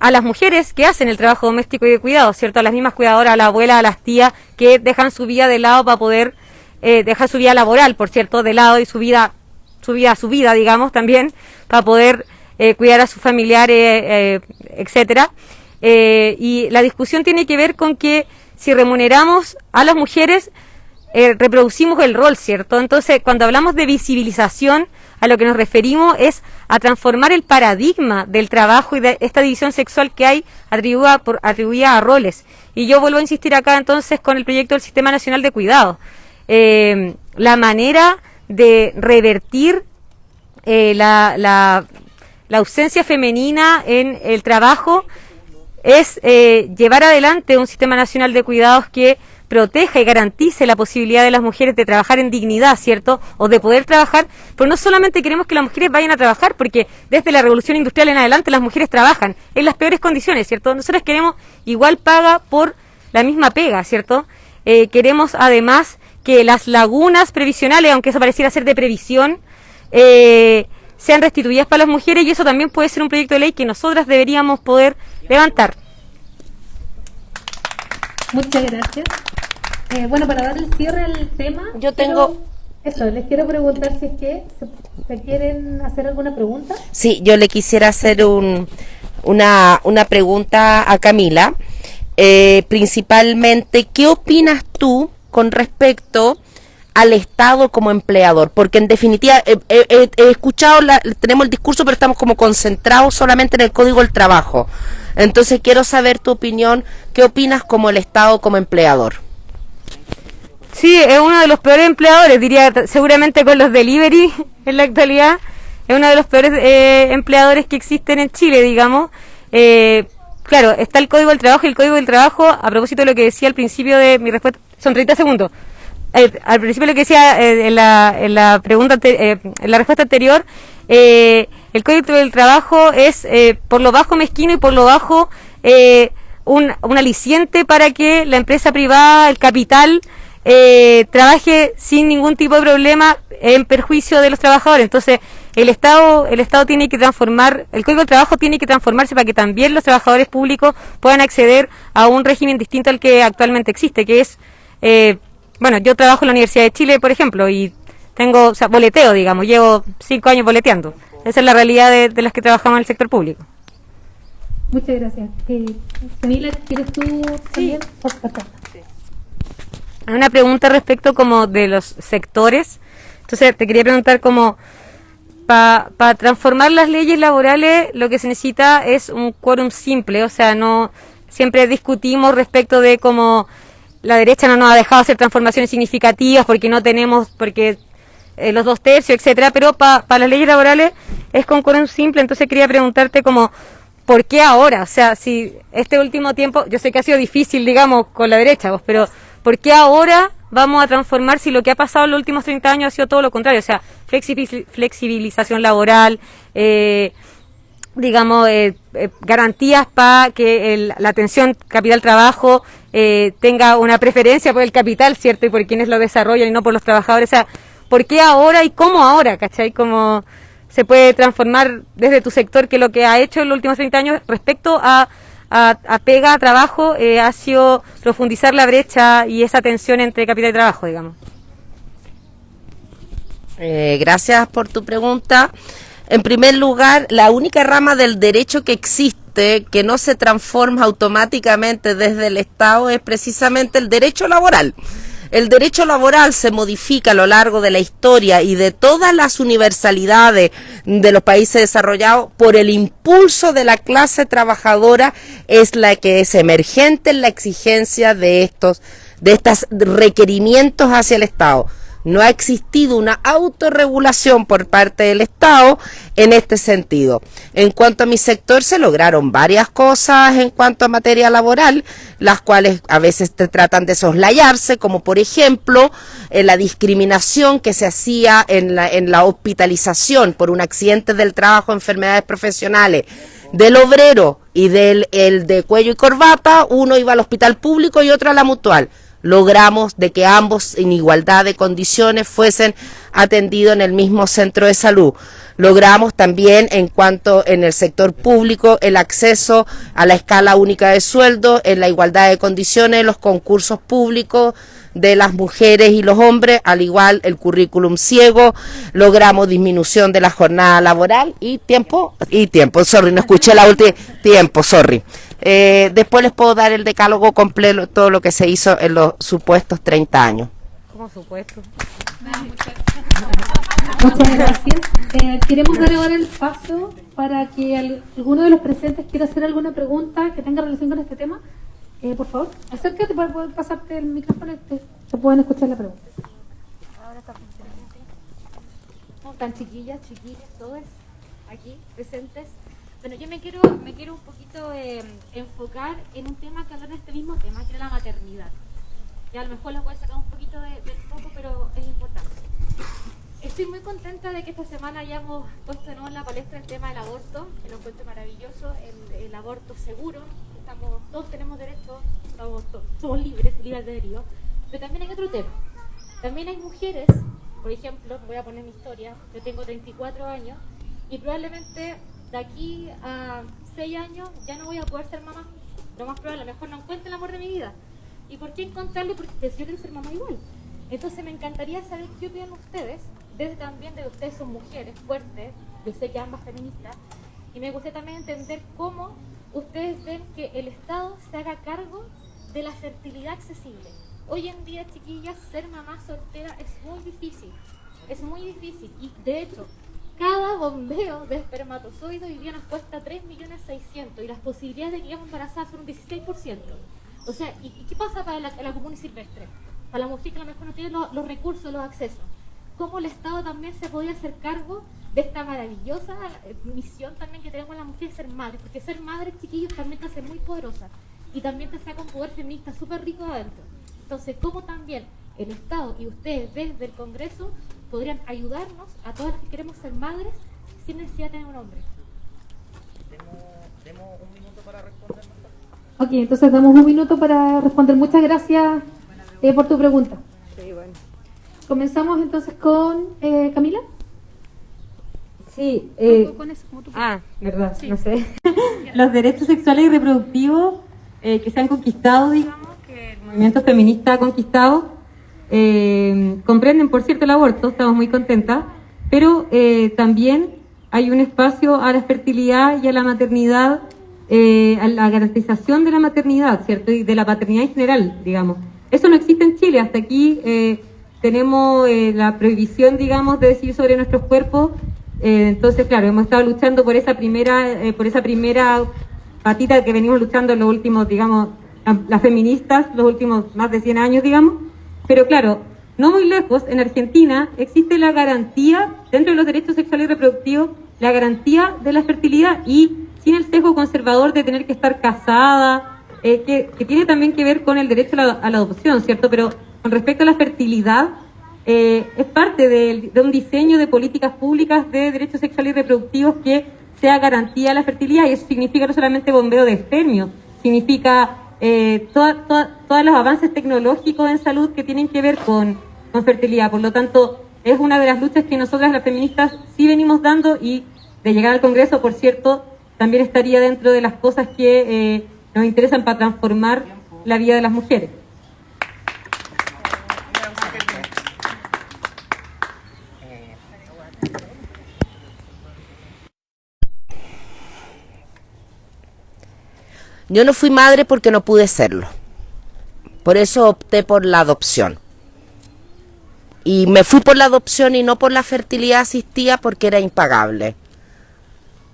Speaker 3: a las mujeres que hacen el trabajo doméstico y de cuidado, ¿cierto? A las mismas cuidadoras, a la abuela, a las tías, que dejan su vida de lado para poder dejar su vida laboral, por cierto, de lado, y su vida, digamos, también, para poder cuidar a sus familiares, etcétera. Y la discusión tiene que ver con que si remuneramos a las mujeres, reproducimos el rol, ¿cierto? Entonces, cuando hablamos de visibilización, a lo que nos referimos es a transformar el paradigma del trabajo y de esta división sexual que hay atribuida a roles. Y yo vuelvo a insistir acá entonces con el proyecto del Sistema Nacional de Cuidado. La manera de revertir la ausencia femenina en el trabajo es llevar adelante un Sistema Nacional de Cuidados que proteja y garantice la posibilidad de las mujeres de trabajar en dignidad, ¿cierto? O de poder trabajar, pero no solamente queremos que las mujeres vayan a trabajar, porque desde la Revolución Industrial en adelante las mujeres trabajan en las peores condiciones, ¿cierto? Nosotros queremos igual paga por la misma pega, ¿cierto? Queremos además que las lagunas previsionales, aunque eso pareciera ser de previsión, sean restituidas para las mujeres, y eso también puede ser un proyecto de ley que nosotras deberíamos poder levantar.
Speaker 1: Muchas gracias. Bueno, para darle cierre al tema,
Speaker 6: Yo tengo...
Speaker 1: les quiero preguntar si es que se quieren hacer alguna pregunta.
Speaker 6: Sí, yo le quisiera hacer una pregunta a Camila. Principalmente, ¿qué opinas tú con respecto al Estado como empleador, porque en definitiva he escuchado, tenemos el discurso, pero estamos como concentrados solamente en el Código del Trabajo. Entonces quiero saber tu opinión, ¿qué opinas como el Estado como empleador?
Speaker 3: Sí, es uno de los peores empleadores, diría, seguramente con los delivery en la actualidad, es uno de los peores empleadores que existen en Chile, digamos. Claro, está el Código del Trabajo, y el Código del Trabajo, a propósito de lo que decía al principio de mi respuesta, son 30 segundos. Al principio lo que decía en la pregunta, en la respuesta anterior, el Código del Trabajo es por lo bajo mezquino y por lo bajo un aliciente para que la empresa privada, el capital, trabaje sin ningún tipo de problema en perjuicio de los trabajadores. Entonces el Estado tiene que transformar, el Código del Trabajo tiene que transformarse para que también los trabajadores públicos puedan acceder a un régimen distinto al que actualmente existe, que es bueno, yo trabajo en la Universidad de Chile, por ejemplo, y tengo, o sea, boleteo, digamos, llevo 5 años boleteando. Esa es la realidad de las que trabajamos en el sector público.
Speaker 1: Muchas gracias. Camila, ¿quieres tú también? Sí.
Speaker 3: Hay una pregunta respecto como de los sectores. Entonces, te quería preguntar como, para transformar las leyes laborales, lo que se necesita es un quórum simple, o sea, no siempre discutimos respecto de cómo la derecha no nos ha dejado hacer transformaciones significativas porque no tenemos, porque los 2/3, etcétera, pero para las leyes laborales es con quórum simple. Entonces quería preguntarte como, ¿por qué ahora? O sea, si este último tiempo, yo sé que ha sido difícil, digamos, con la derecha, pero ¿por qué ahora vamos a transformar si lo que ha pasado en los últimos 30 años ha sido todo lo contrario? O sea, flexibilización laboral, digamos, garantías para que la atención capital-trabajo tenga una preferencia por el capital, ¿cierto? Y por quienes lo desarrollan y no por los trabajadores. O sea, ¿por qué ahora y cómo ahora? ¿Cachai? ¿Cómo se puede transformar desde tu sector, que lo que ha hecho en los últimos 30 años respecto a pega, a trabajo, ha sido profundizar la brecha y esa tensión entre capital y trabajo, digamos?
Speaker 6: Gracias por tu pregunta. En primer lugar, la única rama del derecho que existe que no se transforma automáticamente desde el Estado es precisamente el derecho laboral. El derecho laboral se modifica a lo largo de la historia y de todas las universalidades de los países desarrollados por el impulso de la clase trabajadora, es la que es emergente en la exigencia de estos requerimientos hacia el Estado. No ha existido una autorregulación por parte del Estado en este sentido. En cuanto a mi sector, se lograron varias cosas en cuanto a materia laboral, las cuales a veces te tratan de soslayarse, como por ejemplo la discriminación que se hacía en la hospitalización por un accidente del trabajo, enfermedades profesionales del obrero y el de cuello y corbata. Uno iba al hospital público y otro a la mutual. Logramos de que ambos en igualdad de condiciones fuesen atendidos en el mismo centro de salud. Logramos también, en el sector público, el acceso a la escala única de sueldo, en la igualdad de condiciones, los concursos públicos de las mujeres y los hombres, al igual el currículum ciego. Logramos disminución de la jornada laboral después les puedo dar el decálogo completo, todo lo que se hizo en los supuestos 30 años.
Speaker 3: ¿Cómo supuesto?
Speaker 1: Muchas gracias. Queremos dar ahora el paso para que alguno de los presentes quiera hacer alguna pregunta que tenga relación con este tema. Por favor, acércate para poder pasarte el micrófono y te pueden escuchar la pregunta.
Speaker 7: Ahora está funcionando. ¿Cómo están, chiquillas, chiquillos, todos aquí presentes? Bueno, yo me quiero un poquito enfocar en un tema que habla de este mismo tema, que era la maternidad. Y a lo mejor la voy a sacar un poquito del foco, pero es importante. Estoy muy contenta de que esta semana hayamos puesto de nuevo en la palestra el tema del aborto, que lo encuentro maravilloso, el aborto seguro. Todos tenemos derecho, somos libres de albedrío, pero también hay otro tema. También hay mujeres, por ejemplo, voy a poner mi historia, yo tengo 34 años y probablemente de aquí a 6 años ya no voy a poder ser mamá. Lo más probable, a lo mejor no encuentre el amor de mi vida. ¿Y por qué encontrarlo? Porque yo quiero ser mamá igual. Entonces me encantaría saber qué opinan ustedes, desde también de que ustedes son mujeres fuertes, yo sé que ambas feministas, y me gustaría también entender cómo ustedes ven que el Estado se haga cargo de la fertilidad accesible. Hoy en día, chiquillas, ser mamá soltera es muy difícil. Es muy difícil. Y de hecho, cada bombeo de espermatozoides hoy día nos cuesta 3.600.000 y las posibilidades de que quedemos embarazadas son un 16%. O sea, ¿y qué pasa para la común y silvestre? Para la mujer que a lo mejor no tiene los recursos, los accesos. ¿Cómo el Estado también se podía hacer cargo de esta maravillosa misión también que tenemos las mujeres, ser madres? Porque ser madre, chiquillos, también te hace muy poderosa y también te saca un poder feminista súper rico adentro. Entonces, ¿cómo también el Estado y ustedes desde el Congreso podrían ayudarnos a todas las que queremos ser madres sin necesidad de tener un hombre?
Speaker 2: Demos un minuto para responder.
Speaker 1: Ok, entonces damos un minuto para responder. Muchas gracias por tu pregunta.
Speaker 3: Sí, bueno.
Speaker 1: Comenzamos entonces con Camila.
Speaker 3: Sí,
Speaker 1: Con eso, como tú
Speaker 3: verdad,
Speaker 1: Sí.
Speaker 3: no sé. Los derechos sexuales y reproductivos que se han conquistado, digamos, que el movimiento feminista ha conquistado, comprenden, por cierto, el aborto, estamos muy contentas, pero también hay un espacio a la fertilidad y a la maternidad, a la garantización de la maternidad, ¿cierto? Y de la paternidad en general, digamos. Eso no existe en Chile. Hasta aquí tenemos la prohibición, digamos, de decidir sobre nuestros cuerpos. Entonces, claro, hemos estado luchando por esa primera patita que venimos luchando en los últimos, digamos, las feministas, los últimos más de 100 años, digamos. Pero claro, no muy lejos, en Argentina existe la garantía, dentro de los derechos sexuales y reproductivos, la garantía de la fertilidad y sin el sesgo conservador de tener que estar casada, que tiene también que ver con el derecho a la adopción, ¿cierto? Pero con respecto a la fertilidad, es parte de un diseño de políticas públicas de derechos sexuales y reproductivos que sea garantía de la fertilidad, y eso significa no solamente bombeo de espermio, significa todos los avances tecnológicos en salud que tienen que ver con fertilidad. Por lo tanto, es una de las luchas que nosotras las feministas sí venimos dando, y de llegar al Congreso, por cierto, también estaría dentro de las cosas que nos interesan para transformar la vida de las mujeres.
Speaker 6: Yo no fui madre porque no pude serlo. Por eso opté por la adopción. Y me fui por la adopción y no por la fertilidad asistida porque era impagable.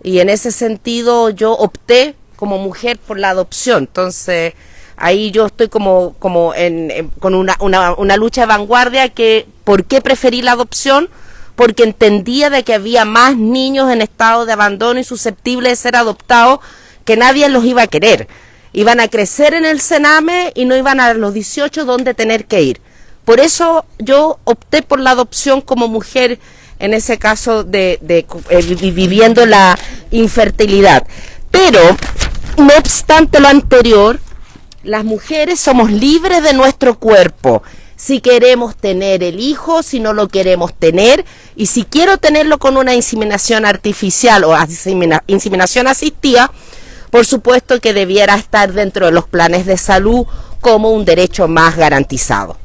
Speaker 6: Y en ese sentido yo opté como mujer por la adopción. Entonces ahí yo estoy con una lucha de vanguardia que ¿por qué preferí la adopción? Porque entendía de que había más niños en estado de abandono y susceptibles de ser adoptados, que nadie los iba a querer. Iban a crecer en el Sename y no iban a los 18 donde tener que ir. Por eso yo opté por la adopción como mujer, en ese caso viviendo la infertilidad. Pero, no obstante lo anterior, las mujeres somos libres de nuestro cuerpo. Si queremos tener el hijo, si no lo queremos tener, y si quiero tenerlo con una inseminación artificial o inseminación asistida, por supuesto que debiera estar dentro de los planes de salud como un derecho más garantizado.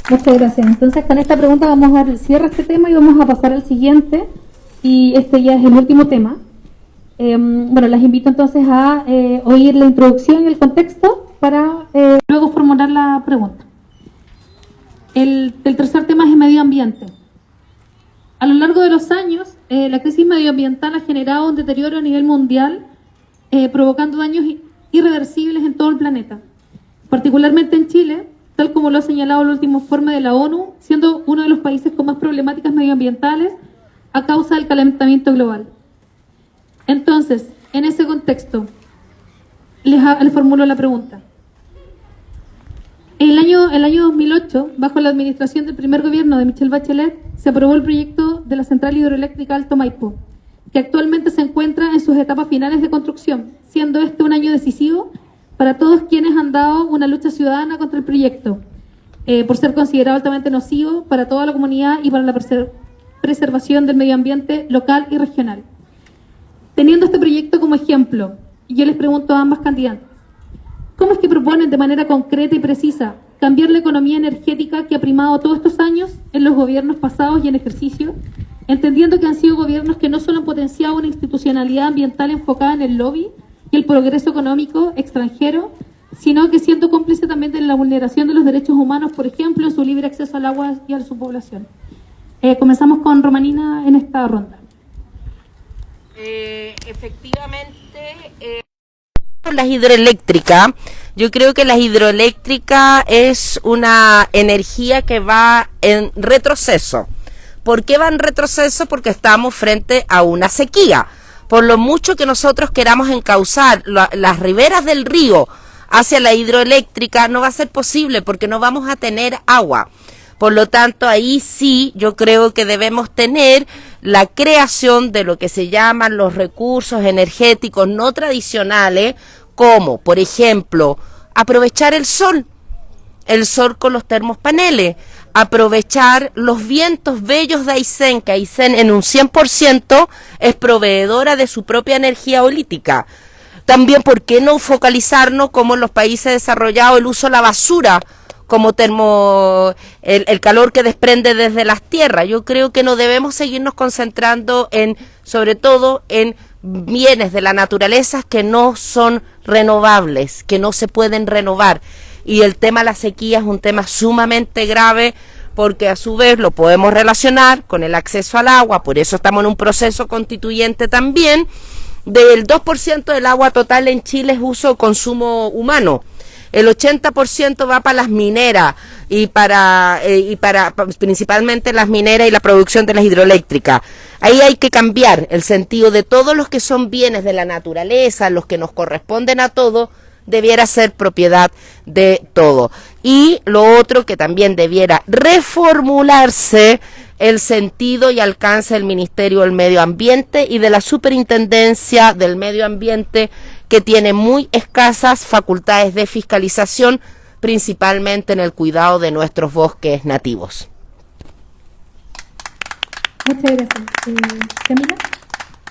Speaker 1: Muchas gracias. Entonces, con esta pregunta vamos a dar el cierre a este tema y vamos a pasar al siguiente. Y este ya es el último tema. Bueno, las invito entonces a oír la introducción y el contexto para luego formular la pregunta. El tercer tema es el medio ambiente. A lo largo de los años, la crisis medioambiental ha generado un deterioro a nivel mundial, provocando daños irreversibles en todo el planeta, particularmente en Chile, tal como lo ha señalado el último informe de la ONU, siendo uno de los países con más problemáticas medioambientales a causa del calentamiento global. Entonces, en ese contexto, les formulo la pregunta. El año 2008, bajo la administración del primer gobierno de Michelle Bachelet, se aprobó el proyecto de la central hidroeléctrica Alto Maipo, que actualmente se encuentra en sus etapas finales de construcción, siendo este un año decisivo para todos quienes han dado una lucha ciudadana contra el proyecto, por ser considerado altamente nocivo para toda la comunidad y para la preservación del medio ambiente local y regional. Teniendo este proyecto como ejemplo, yo les pregunto a ambas candidatas, ¿cómo es que proponen de manera concreta y precisa cambiar la economía energética que ha primado todos estos años en los gobiernos pasados y en ejercicio, entendiendo que han sido gobiernos que no solo han potenciado una institucionalidad ambiental enfocada en el lobby y que el progreso económico extranjero, sino que siendo cómplice también de la vulneración de los derechos humanos, por ejemplo, su libre acceso al agua y a su población. Comenzamos con Romanina en esta ronda.
Speaker 6: Efectivamente, las hidroeléctricas, yo creo que la hidroeléctrica es una energía que va en retroceso. ¿Por qué va en retroceso? Porque estamos frente a una sequía. Por lo mucho que nosotros queramos encauzar las riberas del río hacia la hidroeléctrica, no va a ser posible porque no vamos a tener agua. Por lo tanto, ahí sí yo creo que debemos tener la creación de lo que se llaman los recursos energéticos no tradicionales, como, por ejemplo, aprovechar el sol con los termospaneles, aprovechar los vientos bellos de Aysén, que Aysén en un 100% es proveedora de su propia energía eolítica. También, ¿por qué no focalizarnos, como en los países desarrollados, el uso de la basura como el calor que desprende desde las tierras? Yo creo que no debemos seguirnos concentrando sobre todo en bienes de la naturaleza que no son renovables, que no se pueden renovar. Y el tema de la sequía es un tema sumamente grave, porque a su vez lo podemos relacionar con el acceso al agua. Por eso estamos en un proceso constituyente también. Del 2% del agua total en Chile es uso o consumo humano. El 80% va para las mineras y para principalmente las mineras y la producción de las hidroeléctricas. Ahí hay que cambiar el sentido de todos los que son bienes de la naturaleza, los que nos corresponden a todos, debiera ser propiedad de todo. Y lo otro que también debiera reformularse el sentido y alcance del Ministerio del Medio Ambiente y de la Superintendencia del Medio Ambiente, que tiene muy escasas facultades de fiscalización, principalmente en el cuidado de nuestros bosques nativos.
Speaker 1: Muchas gracias. Camila,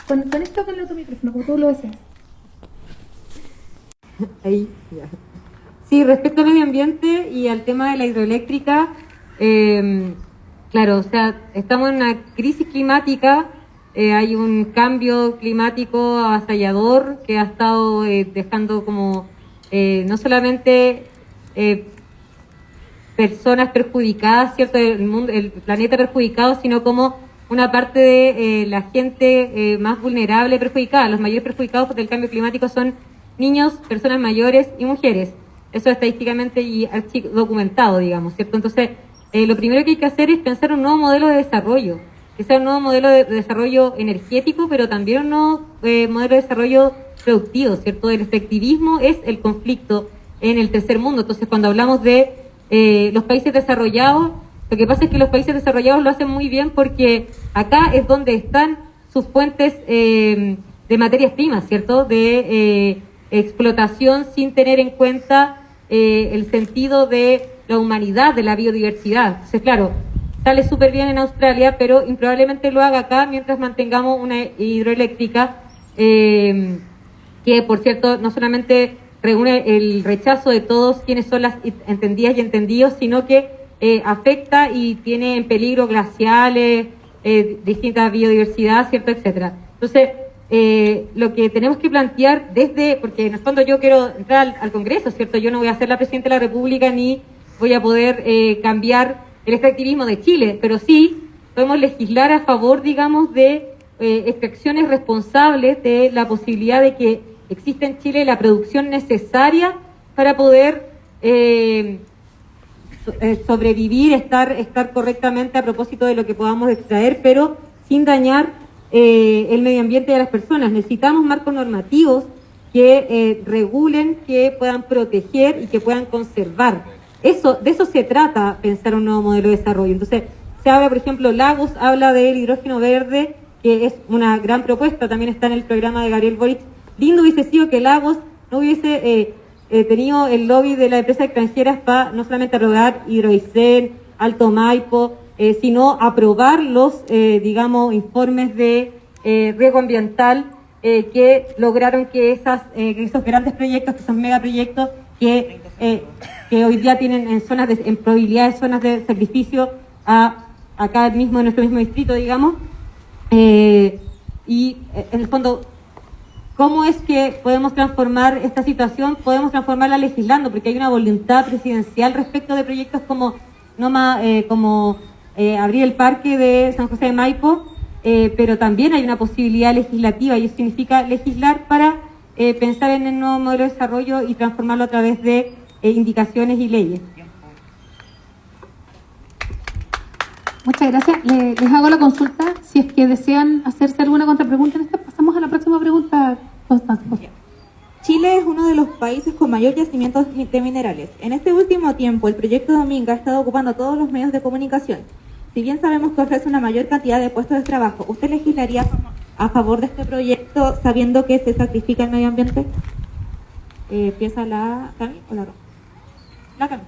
Speaker 1: con esto con el otro micrófono, como tú lo deseas.
Speaker 3: Ahí, ya. Sí, respecto al medio ambiente y al tema de la hidroeléctrica, claro, o sea, estamos en una crisis climática, hay un cambio climático avasallador que ha estado dejando como no solamente personas perjudicadas, ¿cierto? El planeta perjudicado, sino como una parte de la gente más vulnerable perjudicada. Los mayores perjudicados por el cambio climático son niños, personas mayores y mujeres. Eso estadísticamente y documentado, digamos, ¿cierto? Entonces, lo primero que hay que hacer es pensar un nuevo modelo de desarrollo, que sea un nuevo modelo de desarrollo energético, pero también un nuevo modelo de desarrollo productivo, ¿cierto? El extractivismo es el conflicto en el tercer mundo. Entonces, cuando hablamos de los países desarrollados, lo que pasa es que los países desarrollados lo hacen muy bien porque acá es donde están sus fuentes de materias primas, ¿cierto? De explotación sin tener en cuenta el sentido de la humanidad, de la biodiversidad. Entonces, claro, sale súper bien en Australia, pero improbablemente lo haga acá mientras mantengamos una hidroeléctrica que, por cierto, no solamente reúne el rechazo de todos quienes son las entendidas y entendidos, sino que afecta y tiene en peligro glaciales, distintas biodiversidad, ¿cierto?, etcétera. Entonces, lo que tenemos que plantear porque en el fondo yo quiero entrar al Congreso, ¿cierto? Yo no voy a ser la Presidenta de la República ni voy a poder cambiar el extractivismo de Chile, pero sí podemos legislar a favor, digamos, de extracciones responsables, de la posibilidad de que exista en Chile la producción necesaria para poder sobrevivir, estar correctamente a propósito de lo que podamos extraer, pero sin dañar el medio ambiente de las personas. Necesitamos marcos normativos que regulen, que puedan proteger y que puedan conservar. De eso se trata, pensar un nuevo modelo de desarrollo. Entonces, se habla, por ejemplo, Lagos habla del hidrógeno verde, que es una gran propuesta, también está en el programa de Gabriel Boric. Lindo hubiese sido que Lagos no hubiese tenido el lobby de las empresas extranjeras para no solamente aprobar Hidroaicén, Alto Maipo, sino aprobar los, digamos, informes de riesgo ambiental que lograron que esos grandes proyectos, que son megaproyectos, que hoy día tienen en probabilidad de zonas de sacrificio acá mismo, en nuestro mismo distrito, digamos, y en el fondo ¿cómo es que podemos transformar esta situación? Podemos transformarla legislando, porque hay una voluntad presidencial respecto de proyectos como abrir el parque de San José de Maipo, pero también hay una posibilidad legislativa, y eso significa legislar para pensar en el nuevo modelo de desarrollo y transformarlo a través de indicaciones y leyes.
Speaker 1: Muchas gracias. Les hago la consulta. Si es que desean hacerse alguna contrapregunta en esta, pasamos a la próxima pregunta. Constanza.
Speaker 5: Chile es uno de los países con mayor yacimiento de minerales. En este último tiempo, el proyecto Dominga ha estado ocupando todos los medios de comunicación. Si bien sabemos que ofrece una mayor cantidad de puestos de trabajo, ¿usted legislaría a favor de este proyecto sabiendo que se sacrifica el medio ambiente? ¿Empieza la Cami o la Ro? La Cami.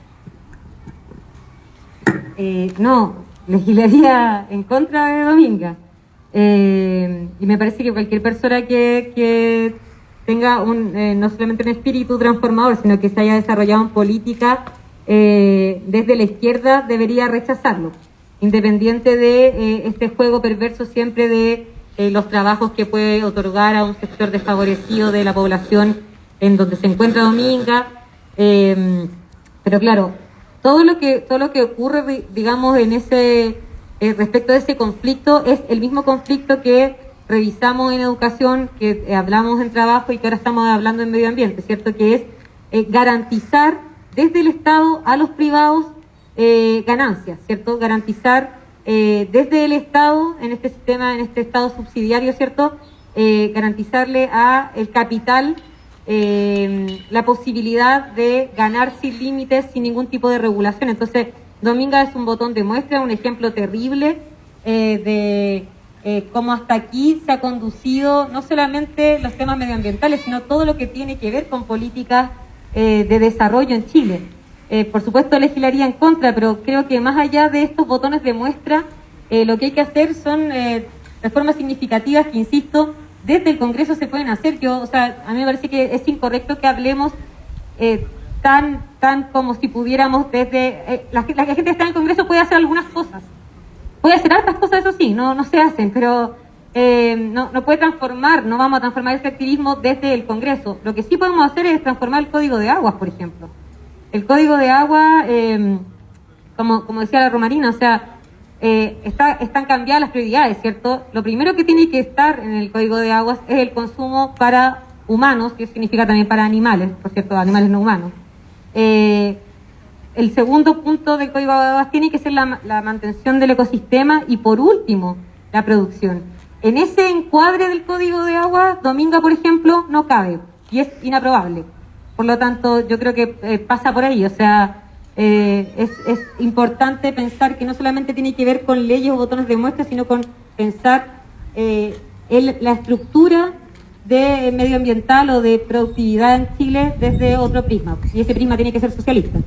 Speaker 3: No, legislaría en contra de Dominga. Y me parece que cualquier persona que tenga no solamente un espíritu transformador, sino que se haya desarrollado en política desde la izquierda debería rechazarlo, independiente de este juego perverso siempre de los trabajos que puede otorgar a un sector desfavorecido de la población en donde se encuentra Dominga. Pero claro, todo lo que ocurre, digamos, en ese respecto de ese conflicto es el mismo conflicto que revisamos en educación, que hablamos en trabajo y que ahora estamos hablando en medio ambiente, ¿cierto? Que es garantizar desde el Estado a los privados ganancias, ¿cierto? Garantizar desde el Estado, en este sistema, en este Estado subsidiario, ¿cierto? Garantizarle a el capital la posibilidad de ganar sin límites, sin ningún tipo de regulación. Entonces, Dominga es un botón de muestra, un ejemplo terrible de cómo hasta aquí se ha conducido no solamente los temas medioambientales, sino todo lo que tiene que ver con políticas de desarrollo en Chile. Por supuesto, legislaría en contra, pero creo que más allá de estos botones de muestra, lo que hay que hacer son reformas significativas que, insisto, desde el Congreso se pueden hacer. A mí me parece que es incorrecto que hablemos tan como si pudiéramos desde... la gente que está en el Congreso puede hacer algunas cosas. Puede hacer hartas cosas, eso sí, no se hacen, pero no puede transformar, no vamos a transformar ese activismo desde el Congreso. Lo que sí podemos hacer es transformar el Código de Aguas, por ejemplo. El Código de Agua, como decía la Romarina, están cambiadas las prioridades, ¿cierto? Lo primero que tiene que estar en el Código de Aguas es el consumo para humanos, que significa también para animales, por cierto, animales no humanos. El segundo punto del Código de Aguas tiene que ser la mantención del ecosistema y, por último, la producción. En ese encuadre del Código de Aguas, Dominga, por ejemplo, no cabe y es inaprobable. Por lo tanto, yo creo que pasa por ahí. Es importante pensar que no solamente tiene que ver con leyes o botones de muestra, sino con pensar la estructura de medioambiental o de productividad en Chile desde otro prisma. Y ese prisma tiene que ser socialista.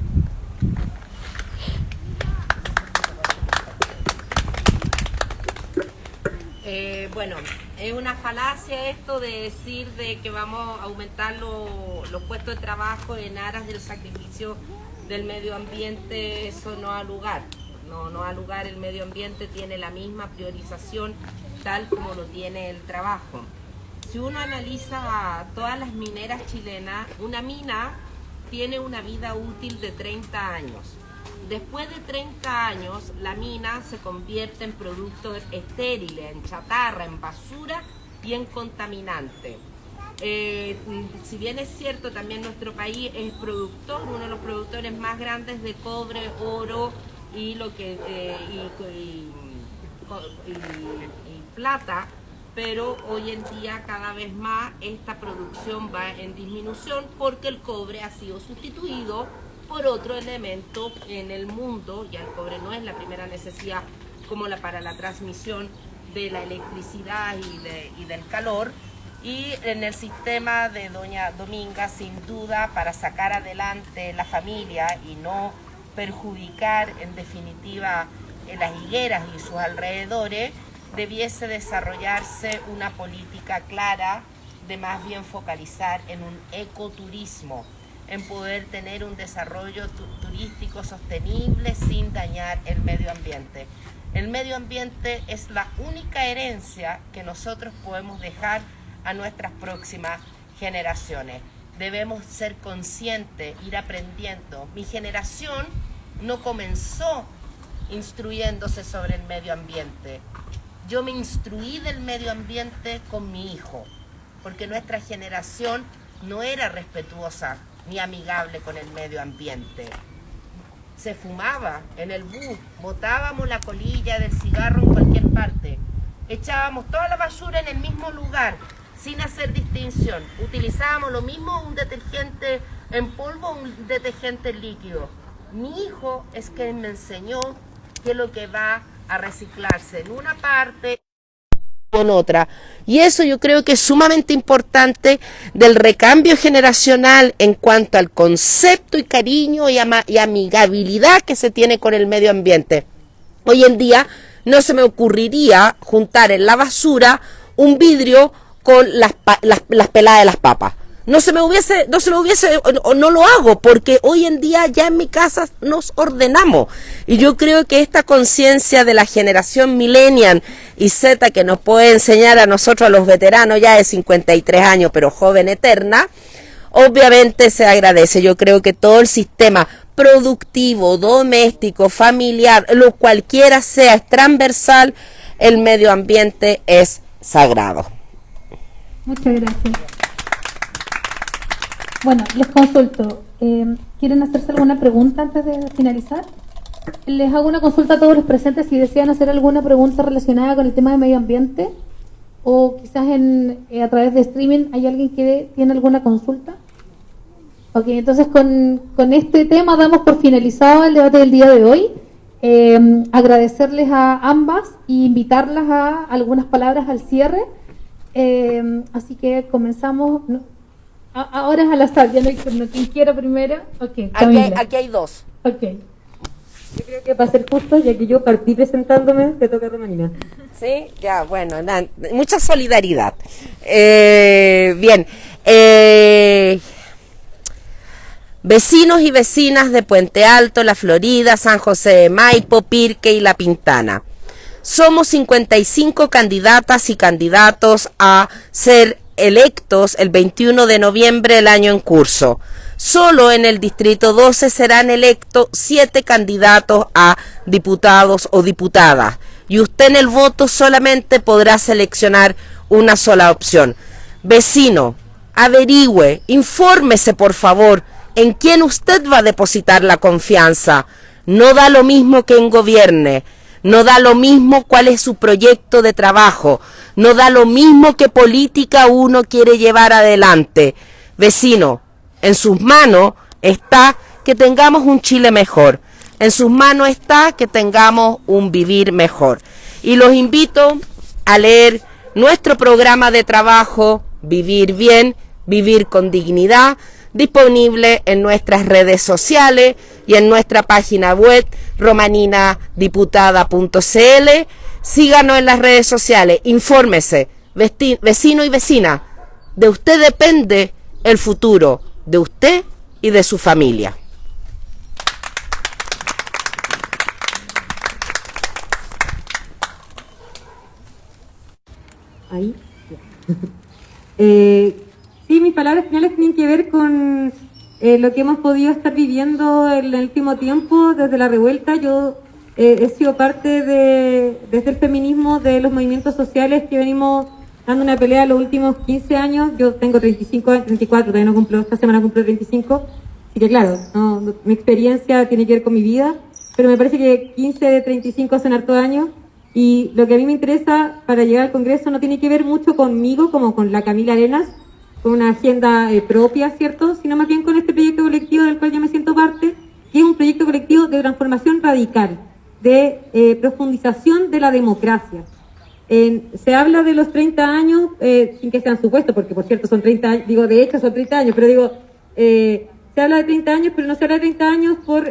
Speaker 6: Bueno, es una falacia esto de decir de que vamos a aumentar los puestos de trabajo en aras del sacrificio del medio ambiente. Eso no ha lugar. No ha lugar. El medio ambiente tiene la misma priorización tal como lo tiene el trabajo. Si uno analiza todas las mineras chilenas, una mina tiene una vida útil de 30 años. Después de 30 años, la mina se convierte en producto estéril, en chatarra, en basura y en contaminante. Si bien es cierto, también nuestro país es productor, uno de los productores más grandes de cobre, oro y plata, pero hoy en día cada vez más esta producción va en disminución porque el cobre ha sido sustituido por otro elemento en el mundo. Ya el cobre no es la primera necesidad como para la transmisión de la electricidad y del calor. Y en el sistema de doña Dominga, sin duda, para sacar adelante la familia y no perjudicar en definitiva las higueras y sus alrededores, debiese desarrollarse una política clara de más bien focalizar en un ecoturismo, en poder tener un desarrollo turístico sostenible sin dañar el medio ambiente. El medio ambiente es la única herencia que nosotros podemos dejar a nuestras próximas generaciones. Debemos ser conscientes, ir aprendiendo. Mi generación no comenzó instruyéndose sobre el medio ambiente. Yo me instruí del medio ambiente con mi hijo, porque nuestra generación no era respetuosa ni amigable con el medio ambiente. Se fumaba en el bus, botábamos la colilla del cigarro en cualquier parte, echábamos toda la basura en el mismo lugar, sin hacer distinción. Utilizábamos lo mismo, un detergente en polvo o un detergente líquido. Mi hijo es quien me enseñó que lo que va a reciclarse en una parte con otra, y eso yo creo que es sumamente importante del recambio generacional en cuanto al concepto y cariño y amigabilidad que se tiene con el medio ambiente. Hoy en día no se me ocurriría juntar en la basura un vidrio con las peladas de las papas. No lo hago, porque hoy en día ya en mi casa nos ordenamos. Y yo creo que esta conciencia de la generación millennial y Z, que nos puede enseñar a nosotros, a los veteranos ya de 53 años, pero joven eterna, obviamente se agradece. Yo creo que todo el sistema productivo, doméstico, familiar, lo cualquiera sea, es transversal, el medio ambiente es sagrado.
Speaker 1: Muchas gracias. Bueno, les consulto. ¿Quieren hacerse alguna pregunta antes de finalizar? Les hago una consulta a todos los presentes si desean hacer alguna pregunta relacionada con el tema de medio ambiente, o quizás a través de streaming hay alguien que tiene alguna consulta. Ok, entonces con este tema damos por finalizado el debate del día de hoy. Agradecerles a ambas e invitarlas a algunas palabras al cierre. Así que comenzamos. Ahora es al azar, ya no quien quiera primero. Okay,
Speaker 6: aquí hay dos.
Speaker 1: Ok.
Speaker 3: Yo creo que para ser justo, ya que yo partí presentándome, te toca a Romanina.
Speaker 6: Sí, ya, bueno, mucha solidaridad. Bien. Vecinos y vecinas de Puente Alto, La Florida, San José de Maipo, Pirque y La Pintana. Somos 55 candidatas y candidatos a ser electos el 21 de noviembre del año en curso. Solo en el distrito 12 serán electos 7 candidatos a diputados o diputadas, y usted en el voto solamente podrá seleccionar una sola opción. Vecino, averigüe, infórmese por favor en quién usted va a depositar la confianza. No da lo mismo que gobierne. No da lo mismo cuál es su proyecto de trabajo, no da lo mismo qué política uno quiere llevar adelante. Vecino, en sus manos está que tengamos un Chile mejor, en sus manos está que tengamos un vivir mejor. Y los invito a leer nuestro programa de trabajo, Vivir Bien, Vivir con Dignidad, disponible en nuestras redes sociales y en nuestra página web romaninadiputada.cl. Síganos en las redes sociales, infórmese, vecino y vecina, de usted depende el futuro de usted y de su familia.
Speaker 3: Ahí. Sí, mis palabras finales tienen que ver con lo que hemos podido estar viviendo en el último tiempo desde la revuelta. Yo he sido parte desde el feminismo, de los movimientos sociales que venimos dando una pelea los últimos 15 años. Yo tengo 35 años, 34, todavía no cumplo, esta semana cumplo 35. Así que claro, mi experiencia tiene que ver con mi vida, pero me parece que 15 de 35 son hartos años. Y lo que a mí me interesa para llegar al Congreso no tiene que ver mucho conmigo, como con la Camila Arenas, con una agenda propia, ¿cierto? Sino más bien con este proyecto colectivo del cual yo me siento parte, que es un proyecto colectivo de transformación radical, de profundización de la democracia. Se habla de los 30 años, sin que sean supuestos, porque por cierto son 30 años, digo, de hecho son 30 años, pero digo, se habla de 30 años, pero no se habla de 30 años por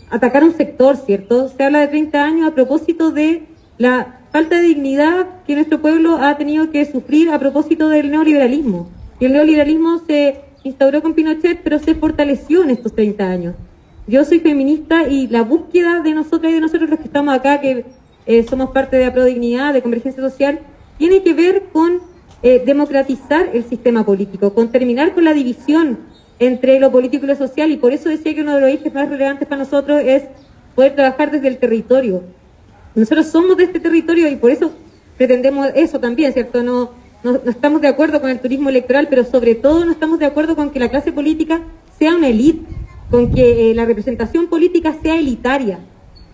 Speaker 3: atacar un sector, ¿cierto? Se habla de 30 años a propósito de la falta de dignidad que nuestro pueblo ha tenido que sufrir a propósito del neoliberalismo. Y el neoliberalismo se instauró con Pinochet, pero se fortaleció en estos 30 años. Yo soy feminista y la búsqueda de nosotras y de nosotros los que estamos acá, que somos parte de la Prodignidad, de Convergencia Social, tiene que ver con democratizar el sistema político, con terminar con la división entre lo político y lo social, y por eso decía que uno de los ejes más relevantes para nosotros es poder trabajar desde el territorio. Nosotros somos de este territorio y por eso pretendemos eso también, ¿cierto? No estamos de acuerdo con el turismo electoral, pero sobre todo no estamos de acuerdo con que la clase política sea una élite, con que la representación política sea elitaria.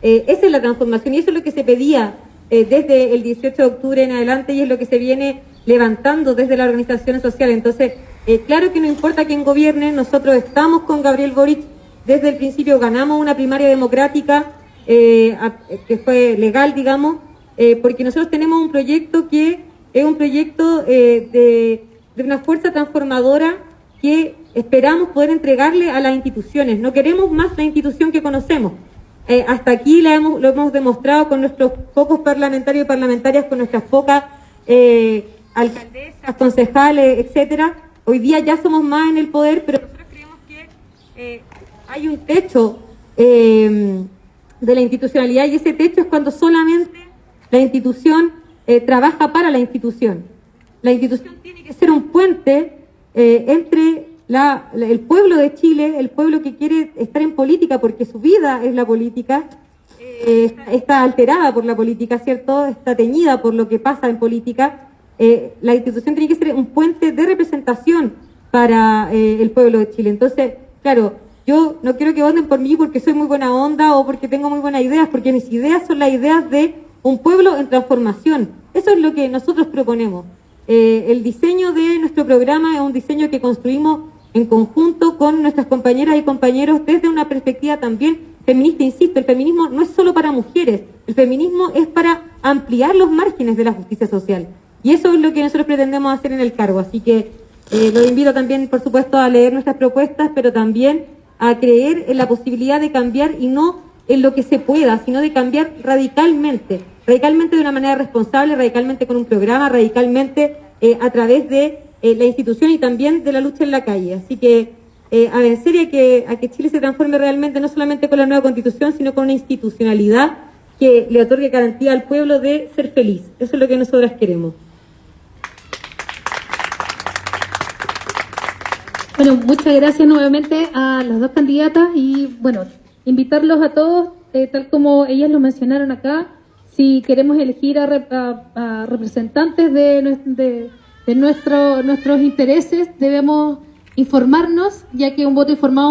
Speaker 3: Esa es la transformación y eso es lo que se pedía desde el 18 de octubre en adelante y es lo que se viene levantando desde las organizaciones sociales. Entonces, claro que no importa quién gobierne, nosotros estamos con Gabriel Boric desde el principio, ganamos una primaria democrática que fue legal, digamos, porque nosotros tenemos un proyecto que es un proyecto de una fuerza transformadora que esperamos poder entregarle a las instituciones. No queremos más la institución que conocemos. Hasta aquí lo hemos demostrado con nuestros pocos parlamentarios y parlamentarias, con nuestras pocas alcaldesas, concejales, etcétera. Hoy día ya somos más en el poder, pero nosotros creemos que hay un techo de la institucionalidad y ese techo es cuando solamente la institución trabaja para la institución. La institución tiene que ser un puente entre el pueblo de Chile, el pueblo que quiere estar en política porque su vida es la política, está alterada por la política, ¿cierto? Está teñida por lo que pasa en política. La institución tiene que ser un puente de representación para el pueblo de Chile. Entonces, claro, yo no quiero que voten por mí porque soy muy buena onda o porque tengo muy buenas ideas, porque mis ideas son las ideas de un pueblo en transformación. Eso es lo que nosotros proponemos. El diseño de nuestro programa es un diseño que construimos en conjunto con nuestras compañeras y compañeros desde una perspectiva también feminista. Insisto, el feminismo no es solo para mujeres, el feminismo es para ampliar los márgenes de la justicia social. Y eso es lo que nosotros pretendemos hacer en el cargo. Así que los invito también, por supuesto, a leer nuestras propuestas, pero también a creer en la posibilidad de cambiar y no en lo que se pueda, sino de cambiar radicalmente de una manera responsable, radicalmente con un programa, radicalmente a través de la institución y también de la lucha en la calle. Así que a vencer y a que Chile se transforme realmente, no solamente con la nueva constitución, sino con una institucionalidad que le otorgue garantía al pueblo de ser feliz. Eso es lo que nosotras queremos.
Speaker 1: Bueno, muchas gracias nuevamente a las dos candidatas y bueno, invitarlos a todos, tal como ellas lo mencionaron acá, si queremos elegir a representantes de nuestros intereses, debemos informarnos, ya que un voto informado